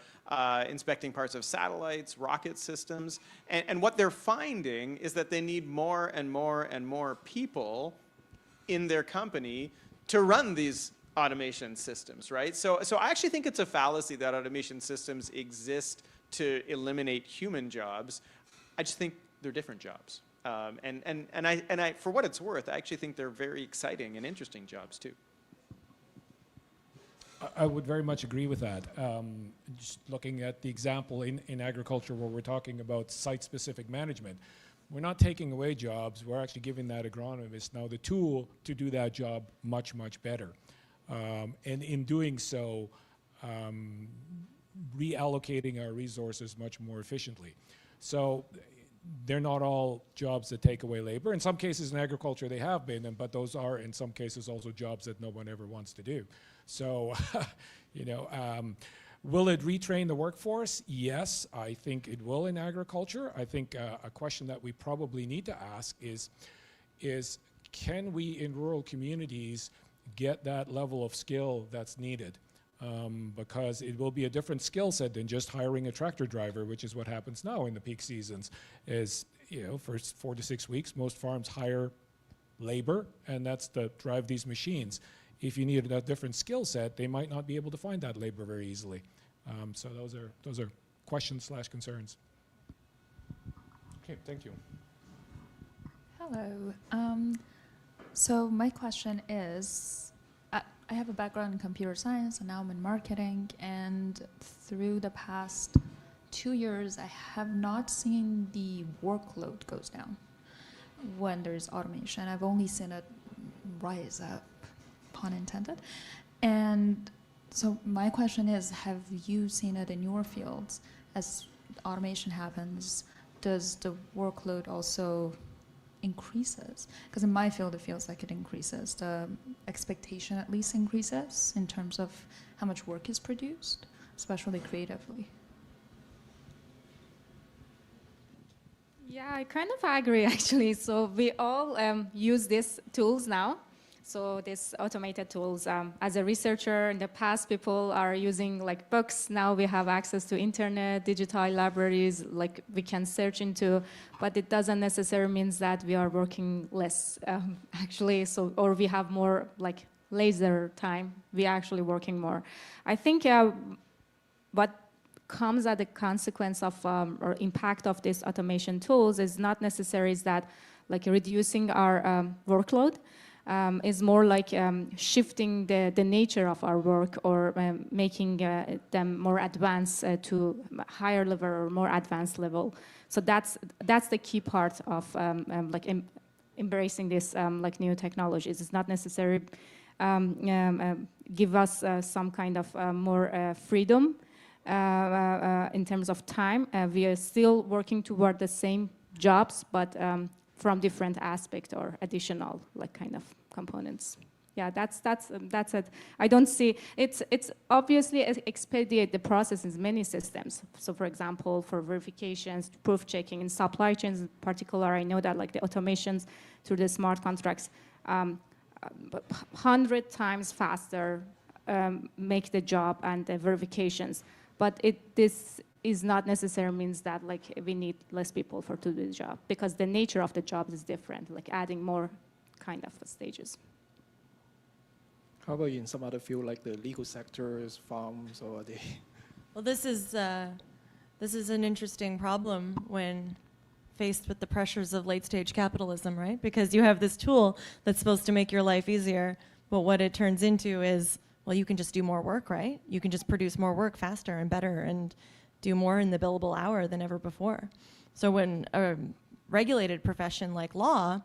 inspecting parts of satellites, rocket systems. And what they're finding is that they need more and more and more people in their company to run these automation systems, right? So I actually think it's a fallacy that automation systems exist to eliminate human jobs. I just think they're different jobs. And I, for what it's worth, I actually think they're very exciting and interesting jobs too. I would very much agree with that. Just looking at the example in agriculture where we're talking about site-specific management, we're not taking away jobs, we're actually giving that agronomist now the tool to do that job much, much better. And in doing so, reallocating our resources much more efficiently. So they're not all jobs that take away labor. In some cases in agriculture they have been, but those are in some cases also jobs that no one ever wants to do. So, will it retrain the workforce? Yes, I think it will in agriculture. I think a question that we probably need to ask is can we in rural communities get that level of skill that's needed? Because it will be a different skill set than just hiring a tractor driver, which is what happens now in the peak seasons. Is, for 4 to 6 weeks, most farms hire labor, and that's to drive these machines. If you need a different skill set, they might not be able to find that labor very easily. So those are questions/concerns. Okay, thank you. Hello. So my question is, I have a background in computer science, and now I'm in marketing, and through the past 2 years, I have not seen the workload goes down when there's automation. I've only seen it rise up, pun intended. And so my question is, have you seen it in your fields? As automation happens, does the workload also increases? Because in my field, it feels like it increases. The expectation at least increases in terms of how much work is produced, especially creatively. Yeah, I kind of agree actually. So we all use these tools now. So these automated tools, as a researcher, in the past people are using like books. Now we have access to internet, digital libraries, like we can search into, but it doesn't necessarily mean that we are working less actually. So, or we have more like leisure time. We are actually working more. I think what comes as a consequence of or impact of these automation tools is not necessarily that like reducing our workload. Is more like shifting the nature of our work or making them more advanced to higher level or more advanced level. So that's the key part of embracing this like new technologies. It's not necessarily give us some kind of more freedom in terms of time. We are still working toward the same jobs, but from different aspects or additional like kind of components. Yeah, that's it. I don't see it's obviously expedite the process in many systems. So for example, for verifications, proof checking in supply chains in particular, I know that like the automations through the smart contracts 100 times faster make the job and the verifications. But this is not necessarily means that like we need less people to do the job, because the nature of the job is different, like adding more kind of stages. How about in some other field like the legal sectors, farms, or the? Well, this is an interesting problem when faced with the pressures of late-stage capitalism, right? Because you have this tool that's supposed to make your life easier, but what it turns into is, well, you can just do more work, right? You can just produce more work faster and better and do more in the billable hour than ever before. So when a regulated profession like law,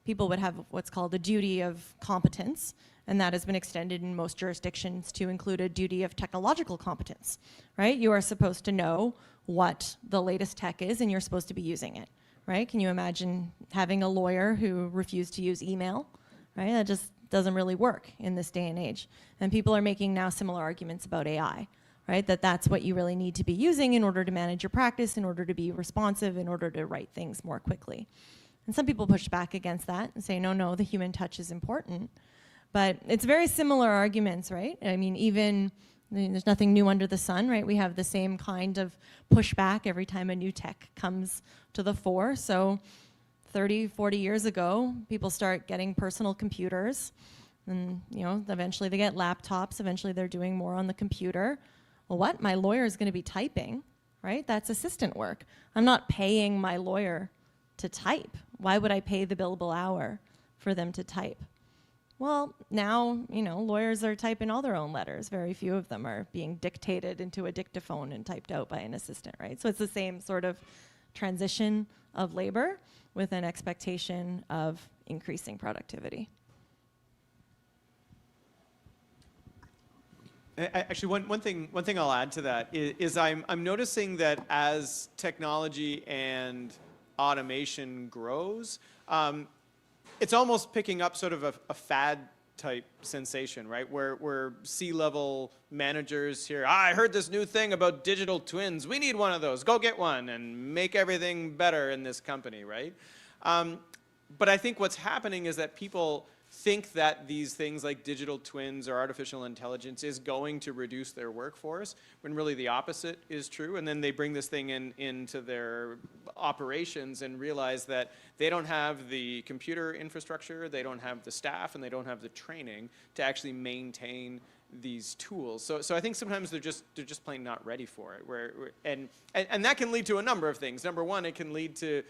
people would have what's called a duty of competence, and that has been extended in most jurisdictions to include a duty of technological competence, right? You are supposed to know what the latest tech is, and you're supposed to be using it, right? Can you imagine having a lawyer who refused to use email, right? That just doesn't really work in this day and age. And people are making now similar arguments about AI, right? That's what you really need to be using in order to manage your practice, in order to be responsive, in order to write things more quickly. And some people push back against that and say, no, the human touch is important. But it's very similar arguments, right? I mean, there's nothing new under the sun, right? We have the same kind of pushback every time a new tech comes to the fore. So 30, 40 years ago, people start getting personal computers, and eventually they get laptops, eventually they're doing more on the computer. Well, what? My lawyer is going to be typing, right? That's assistant work. I'm not paying my lawyer to type. Why would I pay the billable hour for them to type? Well, now, lawyers are typing all their own letters. Very few of them are being dictated into a dictaphone and typed out by an assistant, right? So it's the same sort of transition of labor with an expectation of increasing productivity. Actually, one thing I'll add to that is I'm noticing that as technology and automation grows, it's almost picking up sort of a fad type sensation, right? Where C-level managers here, I heard this new thing about digital twins. We need one of those. Go get one and make everything better in this company, right? But I think what's happening is that people think that these things like digital twins or artificial intelligence is going to reduce their workforce, when really the opposite is true. And then they bring this thing into their operations and realize that they don't have the computer infrastructure, they don't have the staff, and they don't have the training to actually maintain these tools. So I think sometimes they're just plain not ready for it. And that can lead to a number of things. Number one, it can lead to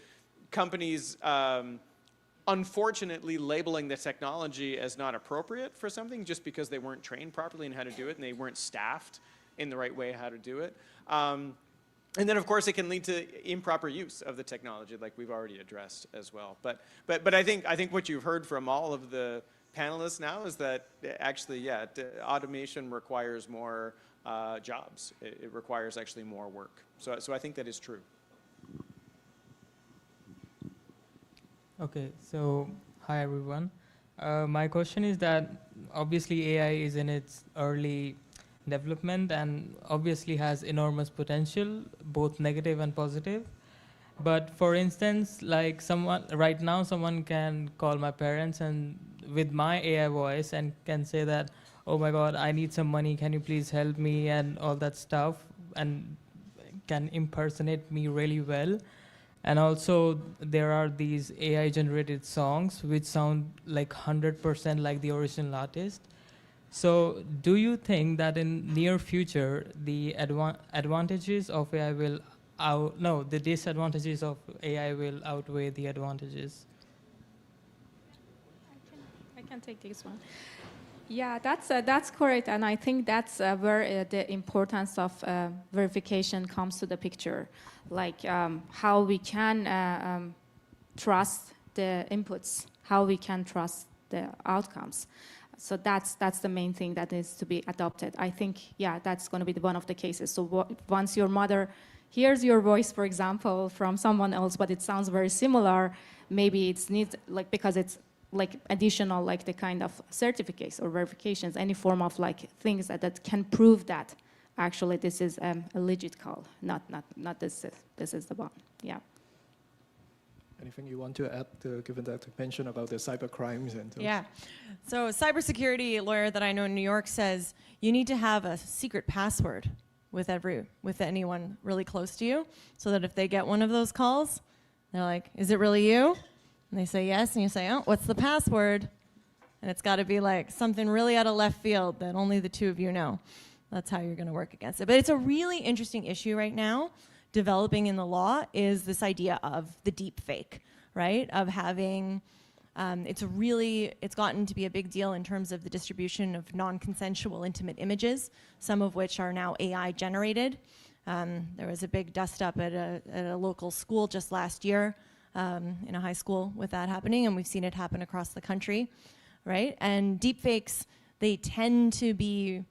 companies unfortunately labeling the technology as not appropriate for something just because they weren't trained properly in how to do it and they weren't staffed in the right way how to do it. And then, of course, it can lead to improper use of the technology, like we've already addressed as well. But I think what you've heard from all of the panelists now is that actually, yeah, automation requires more jobs. It requires actually more work. So I think that is true. Okay, so hi everyone. My question is that obviously AI is in its early development and obviously has enormous potential, both negative and positive. But for instance, like right now someone can call my parents and with my AI voice and can say that, oh my God, I need some money, can you please help me, and all that stuff, and can impersonate me really well. And also there are these AI generated songs which sound like 100% like the original artist. So do you think that in near future the advantages of AI will the disadvantages of AI will outweigh the advantages? I can take this one. Yeah, that's correct, and I think that's where the importance of verification comes to the picture, like how we can trust the inputs, how we can trust the outcomes. So that's the main thing that needs to be adopted. I think, yeah, that's going to be one of the cases. So once your mother hears your voice, for example, from someone else, but it sounds very similar, maybe it's needs, like, because it's like additional, like the kind of certificates or verifications, any form of like things that can prove that actually this is a legit call, not this is the one. Yeah. Anything you want to add, given that you mentioned about the cyber crimes and those? Yeah. So a cybersecurity lawyer that I know in New York says you need to have a secret password with anyone really close to you, so that if they get one of those calls, they're like, is it really you? And they say yes, and you say, oh, what's the password? And it's got to be like something really out of left field that only the two of you know. That's how you're going to work against it. But it's a really interesting issue right now, developing in the law is this idea of the deep fake, right? Of having, it's gotten to be a big deal in terms of the distribution of non-consensual intimate images, some of which are now AI generated. There was a big dust up at a local school just last year, in a high school with that happening, and we've seen it happen across the country, right? And deepfakes, they tend to be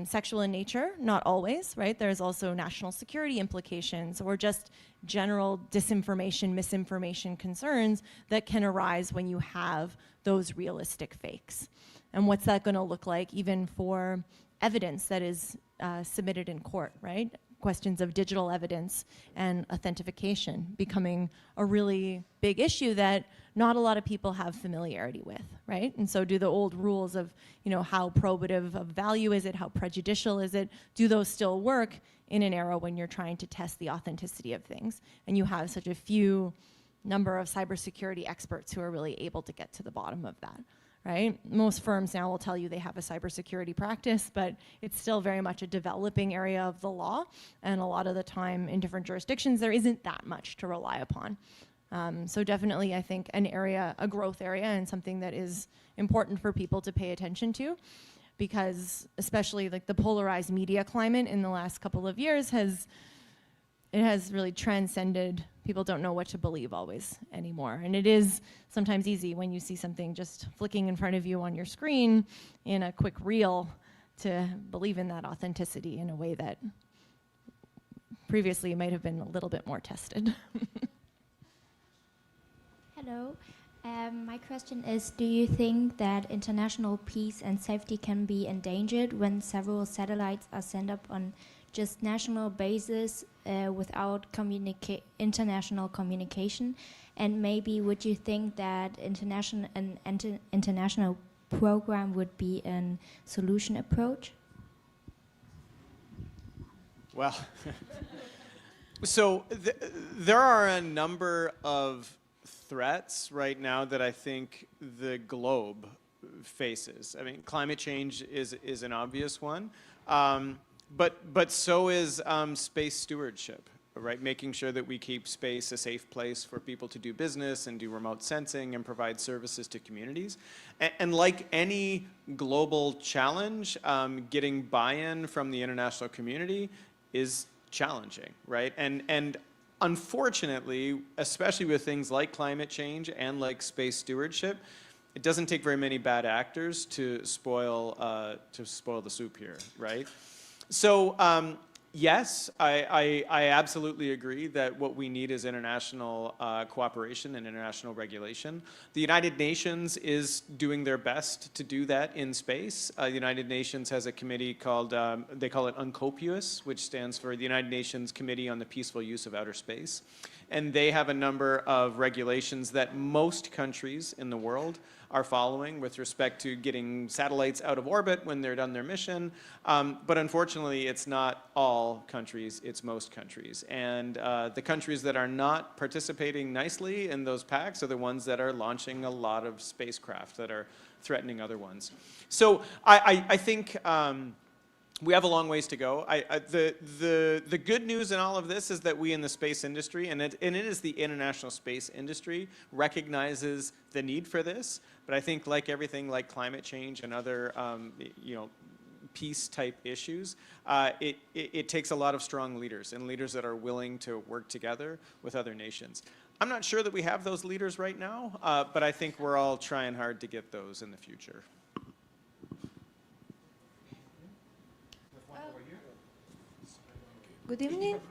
sexual in nature, not always, right? There's also national security implications or just general disinformation, misinformation concerns that can arise when you have those realistic fakes. And what's that gonna look like even for evidence that is submitted in court, right? Questions of digital evidence and authentication becoming a really big issue that not a lot of people have familiarity with, right? And so do the old rules of, you know, how probative of value is it, how prejudicial is it, do those still work in an era when you're trying to test the authenticity of things? And you have such a few number of cybersecurity experts who are really able to get to the bottom of that, right? Most firms now will tell you they have a cybersecurity practice, but it's still very much a developing area of the law. And a lot of the time in different jurisdictions, there isn't that much to rely upon. So definitely, I think, an area, a growth area, and something that is important for people to pay attention to, because especially like the polarized media climate in the last couple of years has really transcended. People don't know what to believe always anymore. And it is sometimes easy when you see something just flicking in front of you on your screen in a quick reel to believe in that authenticity in a way that previously might have been a little bit more tested. Hello. My question is, do you think that international peace and safety can be endangered when several satellites are sent up on just national basis without international communication? And maybe would you think that an international program would be a solution approach? Well, so there are a number of threats right now that I think the globe faces. I mean, climate change is an obvious one, but so is space stewardship, right? Making sure that we keep space a safe place for people to do business and do remote sensing and provide services to communities. And like any global challenge, getting buy-in from the international community is challenging, right? And unfortunately, especially with things like climate change and like space stewardship, it doesn't take very many bad actors to spoil the soup here, right? So yes, I absolutely agree that what we need is international cooperation and international regulation. The United Nations is doing their best to do that in space. The United Nations has a committee called, they call it UNCOPUS, which stands for the United Nations Committee on the Peaceful Use of Outer Space. And they have a number of regulations that most countries in the world are following with respect to getting satellites out of orbit when they're done their mission. But unfortunately, it's not all countries, it's most countries. And the countries that are not participating nicely in those pacts are the ones that are launching a lot of spacecraft that are threatening other ones. So I think we have a long ways to go. The good news in all of this is that we in the space industry, and it is the international space industry, recognizes the need for this. But I think like everything like climate change and other peace type issues, it takes a lot of strong leaders and leaders that are willing to work together with other nations. I'm not sure that we have those leaders right now, but I think we're all trying hard to get those in the future. Good evening.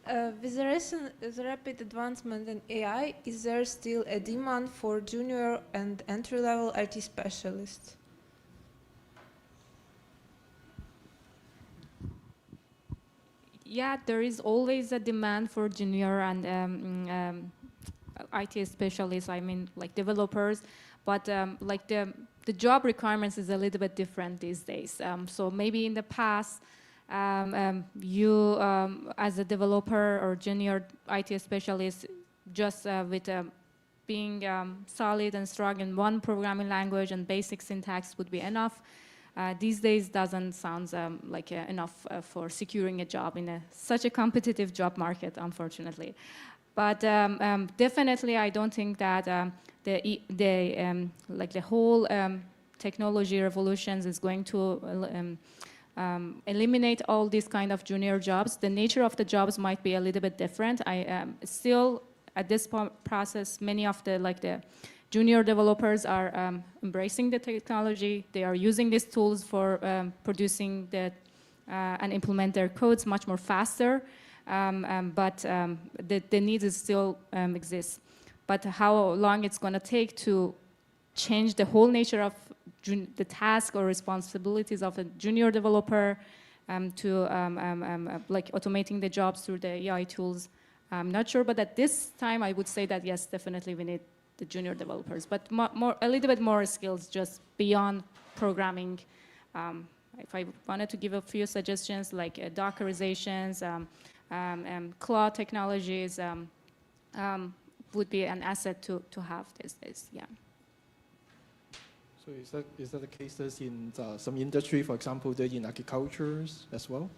With the rapid advancement in AI, is there still a demand for junior and entry-level IT specialists? Yeah, there is always a demand for junior and IT specialists, I mean like developers, but like the job requirements is a little bit different these days. So maybe in the past, you as a developer or junior IT specialist, just with being solid and strong in one programming language and basic syntax would be enough. these days doesn't sound like enough for securing a job in such a competitive job market, unfortunately. But definitely, I don't think that the whole technology revolutions is going to eliminate all these kind of junior jobs. The nature of the jobs might be a little bit different. I still at this process, many of the junior developers are embracing the technology. They are using these tools for producing and implement their codes much more faster. But the needs still exist. But how long it's going to take to change the whole nature of the task or responsibilities of a junior developer to like automating the jobs through the AI tools, I'm not sure. But at this time, I would say that yes, definitely we need the junior developers, but a little bit more skills just beyond programming. If I wanted to give a few suggestions, like Dockerizations, cloud technologies would be an asset to have these days. Yeah. So is that the case in some industry, for example, in agriculture as well?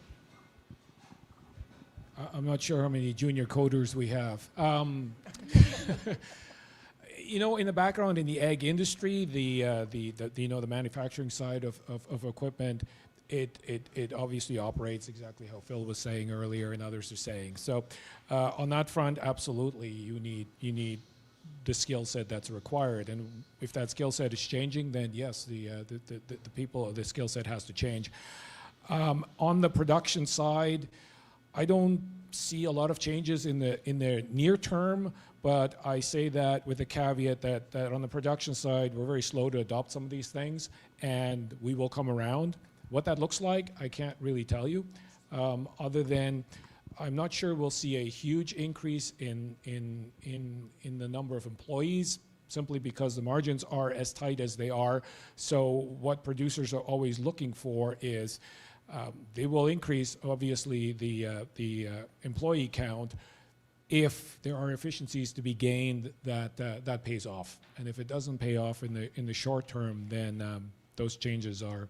I'm not sure how many junior coders we have. You know, in the background in the ag industry, the manufacturing side of equipment, it obviously operates exactly how Phil was saying earlier and others are saying. So on that front, absolutely, you need the skill set that's required. And if that skill set is changing, then yes, the skill set has to change. On the production side, I don't see a lot of changes in the near term, but I say that with the caveat that on the production side, we're very slow to adopt some of these things, and we will come around. What that looks like, I can't really tell you, other than I'm not sure we'll see a huge increase in the number of employees, simply because the margins are as tight as they are. So what producers are always looking for is they will increase, obviously, the employee count if there are efficiencies to be gained that pays off. And if it doesn't pay off in the short term, then those changes are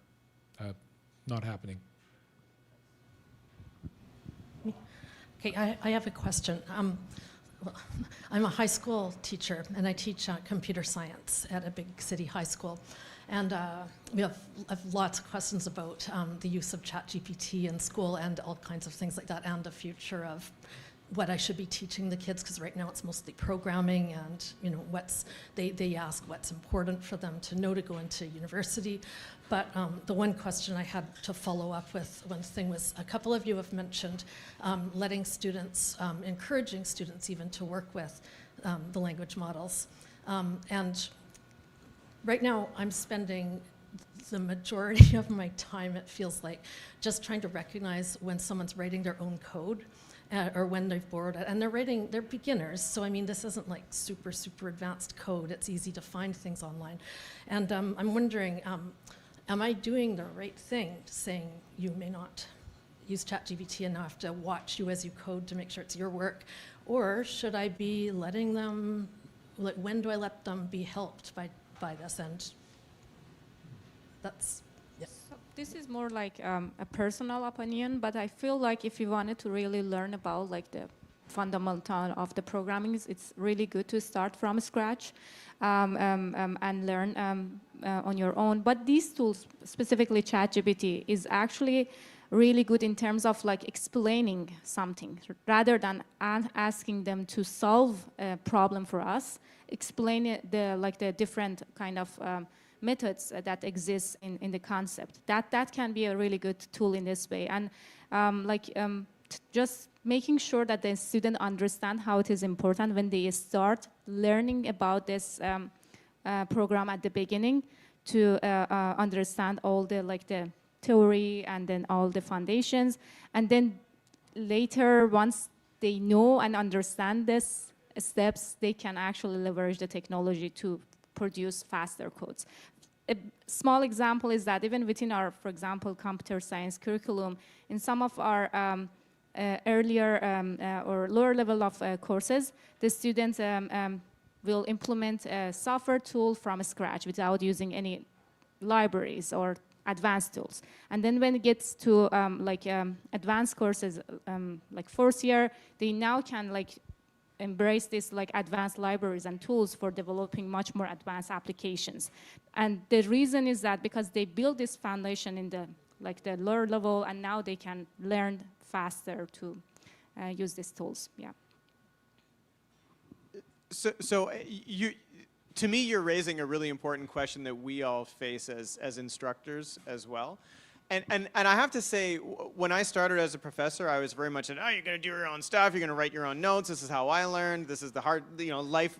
not happening. Okay, I have a question. I'm a high school teacher, and I teach computer science at a big city high school. And we have lots of questions about the use of ChatGPT in school and all kinds of things like that, and the future of what I should be teaching the kids, because right now it's mostly programming, and you know they ask what's important for them to know to go into university. But the one question I had to follow up with one thing was, a couple of you have mentioned letting students, encouraging students even to work with the language models. And right now I'm spending the majority of my time, it feels like, just trying to recognize when someone's writing their own code. Or when they've borrowed it, and they're beginners, so I mean, this isn't like super advanced code. It's easy to find things online. And I'm wondering, am I doing the right thing, saying you may not use ChatGPT and I have to watch you as you code to make sure it's your work? Or should I be letting them, like, when do I let them be helped by this? And that's, yeah. This is more like a personal opinion, but I feel like if you wanted to really learn about like the fundamental of the programming, it's really good to start from scratch and learn on your own. But these tools, specifically ChatGPT, is actually really good in terms of like explaining something rather than asking them to solve a problem for us. Explain it, the different kind of methods that exist in the concept. That can be a really good tool in this way. And just making sure that the student understand how it is important when they start learning about this program at the beginning, to understand all the theory and then all the foundations. And then later, once they know and understand these steps, they can actually leverage the technology to produce faster codes. A small example is that even within our, for example, computer science curriculum, in some of our earlier or lower level of courses, the students will implement a software tool from scratch without using any libraries or advanced tools. And then when it gets to advanced courses, like fourth year, they now can embrace this advanced libraries and tools for developing much more advanced applications. And the reason is that because they build this foundation in the lower level, and now they can learn faster to use these tools. Yeah. So to me, you're raising a really important question that we all face as instructors as well. And I have to say, when I started as a professor, I was very much you're going to do your own stuff, you're going to write your own notes, this is how I learned, this is the hard,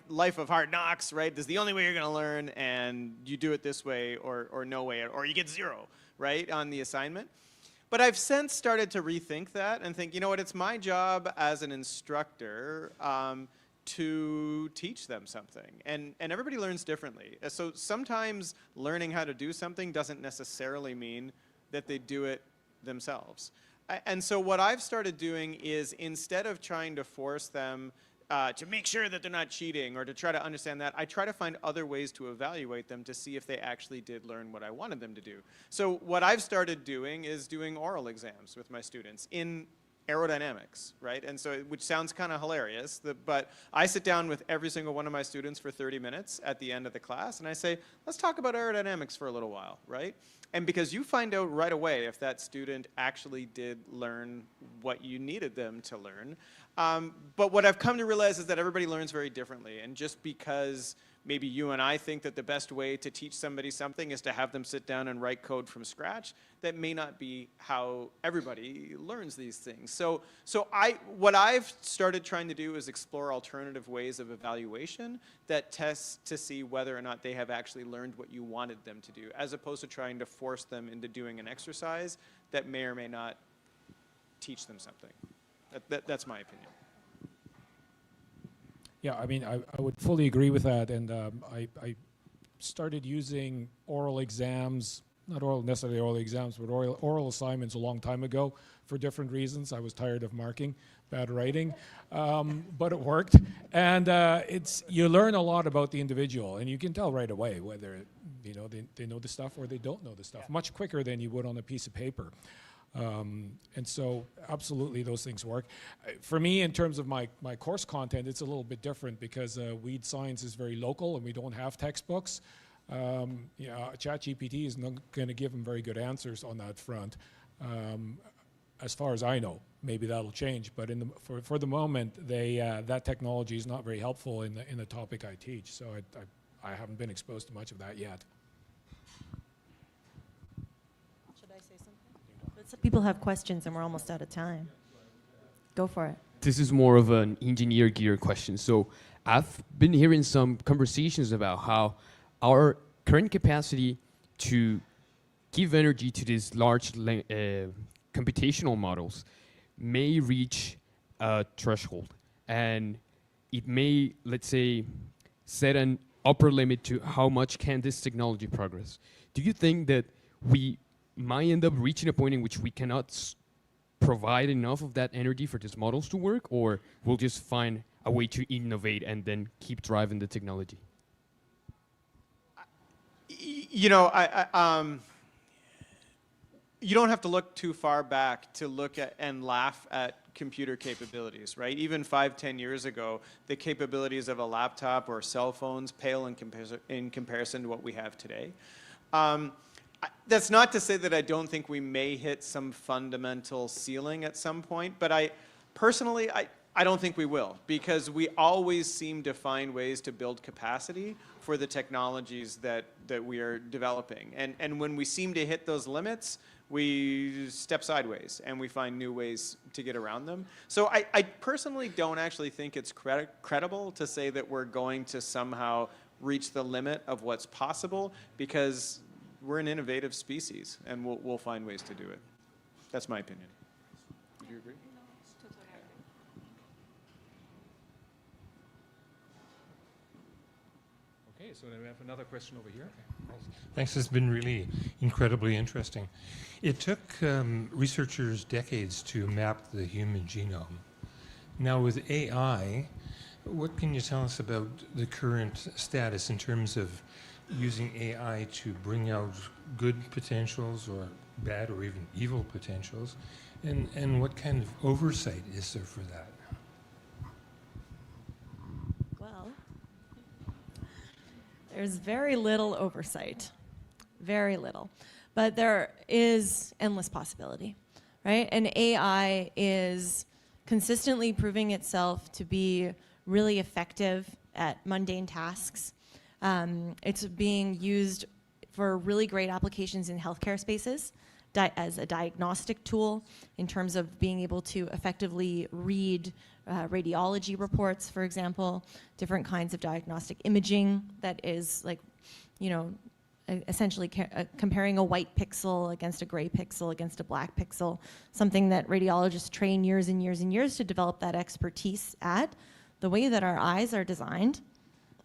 life of hard knocks, right? This is the only way you're going to learn, and you do it this way or no way, or you get 0, right, on the assignment. But I've since started to rethink that and think, you know what, it's my job as an instructor to teach them something. And everybody learns differently. So sometimes learning how to do something doesn't necessarily mean that they do it themselves. And so what I've started doing is, instead of trying to force them to make sure that they're not cheating or to try to understand that, I try to find other ways to evaluate them to see if they actually did learn what I wanted them to do. So what I've started doing is doing oral exams with my students in aerodynamics, right? And so, which sounds kind of hilarious, but I sit down with every single one of my students for 30 minutes at the end of the class, and I say, let's talk about aerodynamics for a little while, right? And because you find out right away if that student actually did learn what you needed them to learn. But what I've come to realize is that everybody learns very differently, and just because maybe you and I think that the best way to teach somebody something is to have them sit down and write code from scratch, that may not be how everybody learns these things. So what I've started trying to do is explore alternative ways of evaluation that test to see whether or not they have actually learned what you wanted them to do, as opposed to trying to force them into doing an exercise that may or may not teach them something. That's my opinion. Yeah, I mean, I would fully agree with that, and I started using oral exams, not necessarily oral exams, but oral assignments a long time ago for different reasons. I was tired of marking bad writing, but it worked. And you learn a lot about the individual, and you can tell right away whether they know the stuff or they don't know the stuff, much quicker than you would on a piece of paper. And so absolutely those things work. For me, in terms of my course content, it's a little bit different because weed science is very local and we don't have textbooks. ChatGPT is not going to give them very good answers on that front. As far as I know, maybe that'll change, but for the moment, that technology is not very helpful in the topic I teach, so I haven't been exposed to much of that yet. Some people have questions and we're almost out of time. Go for it. This is more of an engineer gear question. So I've been hearing some conversations about how our current capacity to give energy to these large computational models may reach a threshold. And it may, let's say, set an upper limit to how much can this technology progress. Do you think that we might end up reaching a point in which we cannot provide enough of that energy for these models to work, or we'll just find a way to innovate and then keep driving the technology? You know, you don't have to look too far back to look at and laugh at computer capabilities, right? Even 5-10 years ago, the capabilities of a laptop or cell phones pale in comparison to what we have today. That's not to say that I don't think we may hit some fundamental ceiling at some point, but personally, I don't think we will, because we always seem to find ways to build capacity for the technologies that we are developing. And when we seem to hit those limits, we step sideways and we find new ways to get around them. So I personally don't actually think it's credible to say that we're going to somehow reach the limit of what's possible, because we're an innovative species, and we'll find ways to do it. That's my opinion. Do you agree? Okay, so then we have another question over here. Thanks, this has been really incredibly interesting. It took researchers decades to map the human genome. Now with AI, what can you tell us about the current status in terms of using AI to bring out good potentials or bad or even evil potentials? And what kind of oversight is there for that? Well, there's very little oversight, very little. But there is endless possibility, right? And AI is consistently proving itself to be really effective at mundane tasks. It's being used for really great applications in healthcare spaces as a diagnostic tool in terms of being able to effectively read radiology reports, for example, different kinds of diagnostic imaging that is like, you know, essentially comparing a white pixel against a gray pixel against a black pixel, something that radiologists train years and years and years to develop that expertise at. The way that our eyes are designed,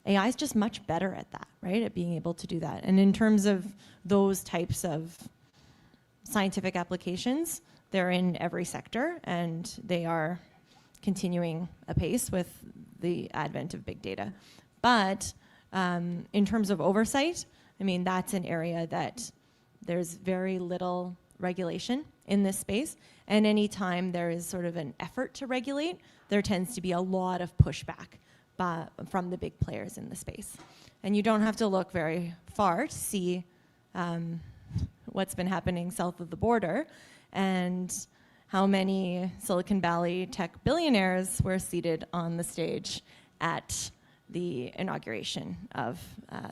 AI is just much better at that, right? At being able to do that. And in terms of those types of scientific applications, they're in every sector, and they are continuing apace with the advent of big data. But in terms of oversight, I mean, that's an area that there's very little regulation in this space. And anytime there is sort of an effort to regulate, there tends to be a lot of pushback from the big players in the space. And you don't have to look very far to see what's been happening south of the border and how many Silicon Valley tech billionaires were seated on the stage at the inauguration of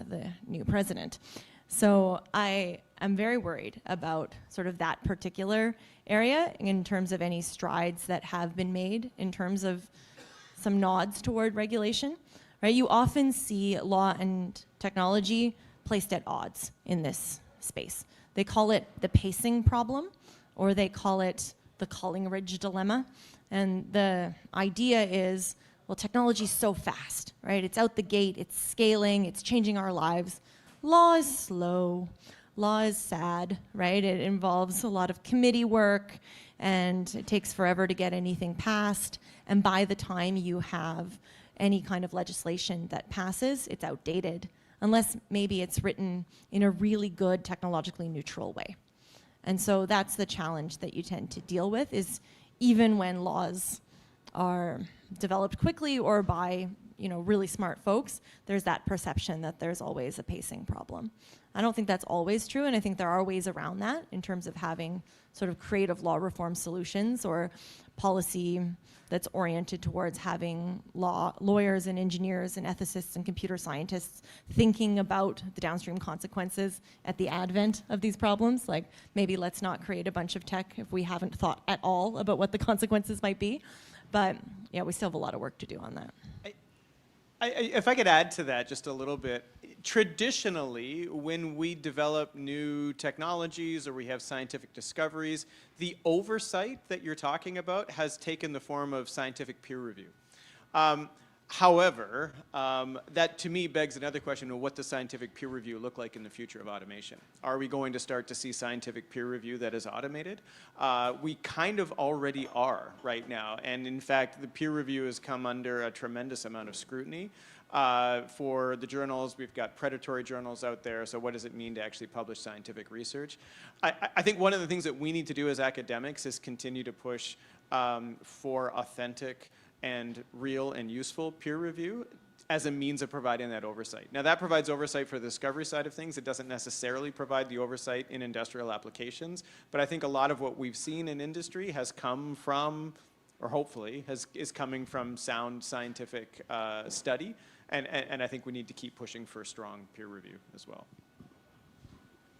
the new president. So I am very worried about sort of that particular area in terms of any strides that have been made in terms of some nods toward regulation, right? You often see law and technology placed at odds in this space. They call it the pacing problem, or they call it the Collingridge dilemma. And the idea is, well, technology is so fast, right? It's out the gate, it's scaling, it's changing our lives. Law is slow, law is sad, right? It involves a lot of committee work, and it takes forever to get anything passed. And by the time you have any kind of legislation that passes, it's outdated, unless maybe it's written in a really good technologically neutral way. And so that's the challenge that you tend to deal with, is even when laws are developed quickly or by, you know, really smart folks, there's that perception that there's always a pacing problem. I don't think that's always true, and I think there are ways around that in terms of having sort of creative law reform solutions or policy that's oriented towards having lawyers and engineers and ethicists and computer scientists thinking about the downstream consequences at the advent of these problems. Like, maybe let's not create a bunch of tech if we haven't thought at all about what the consequences might be. But yeah, we still have a lot of work to do on that. If I could add to that just a little bit, traditionally, when we develop new technologies or we have scientific discoveries, the oversight that you're talking about has taken the form of scientific peer review. However, that to me begs another question of what does scientific peer review look like in the future of automation? Are we going to start to see scientific peer review that is automated? We kind of already are right now. And in fact, the peer review has come under a tremendous amount of scrutiny. For the journals, we've got predatory journals out there, so what does it mean to actually publish scientific research? I think one of the things that we need to do as academics is continue to push for authentic and real and useful peer review as a means of providing that oversight. Now that provides oversight for the discovery side of things. It doesn't necessarily provide the oversight in industrial applications, but I think a lot of what we've seen in industry has come from, or hopefully is coming from sound scientific study, and I think we need to keep pushing for strong peer review as well.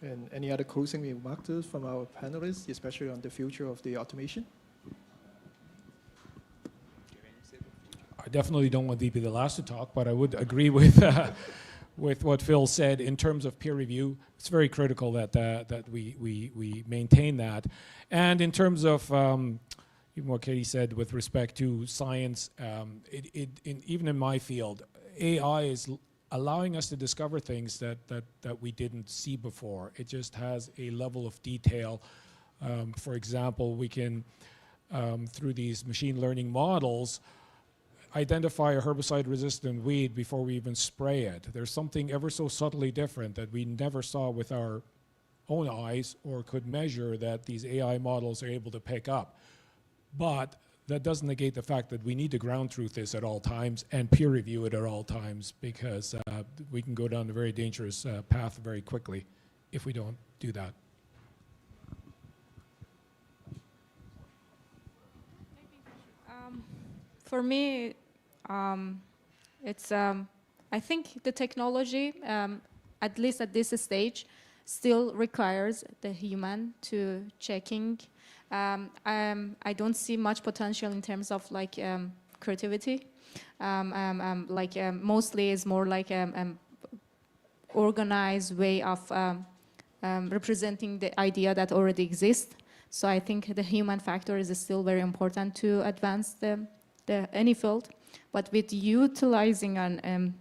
And any other closing remarks from our panelists, especially on the future of the automation? I definitely don't want to be the last to talk, but I would agree with what Phil said in terms of peer review. It's very critical that we maintain that. And in terms of even what Katie said with respect to science, even in my field, AI is allowing us to discover things that we didn't see before. It just has a level of detail. For example, we can, through these machine learning models, identify a herbicide-resistant weed before we even spray it. There's something ever so subtly different that we never saw with our own eyes or could measure that these AI models are able to pick up. But that doesn't negate the fact that we need to ground truth this at all times and peer review it at all times, because we can go down a very dangerous path very quickly if we don't do that. For me, it's I think the technology, at least at this stage, still requires the human to checking. I don't see much potential in terms of like creativity. Mostly is more like organized way of representing the idea that already exists. So I think the human factor is still very important to advance any field. But with utilizing and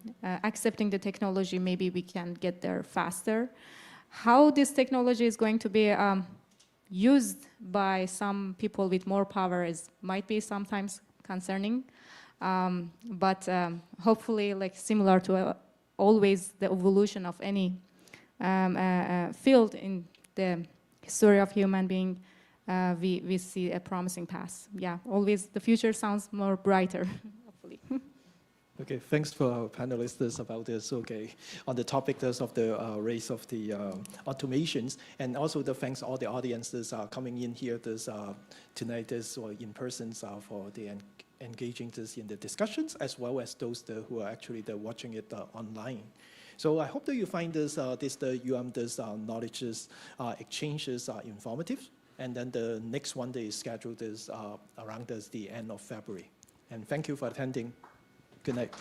accepting the technology, maybe we can get there faster. How this technology is going to be used by some people with more power might be sometimes concerning. But hopefully, like similar to always the evolution of any field in the history of human being, we see a promising path. Yeah, always the future sounds more brighter, hopefully. Okay, thanks for our panelists about this. Okay, on the topic of the race of the automations, and also the thanks all the audiences coming in here tonight or in person for the engaging this in the discussions, as well as those who are actually watching it online. So I hope that you find this knowledge exchanges informative. And then the next one that is scheduled is around the end of February. And thank you for attending. Good night.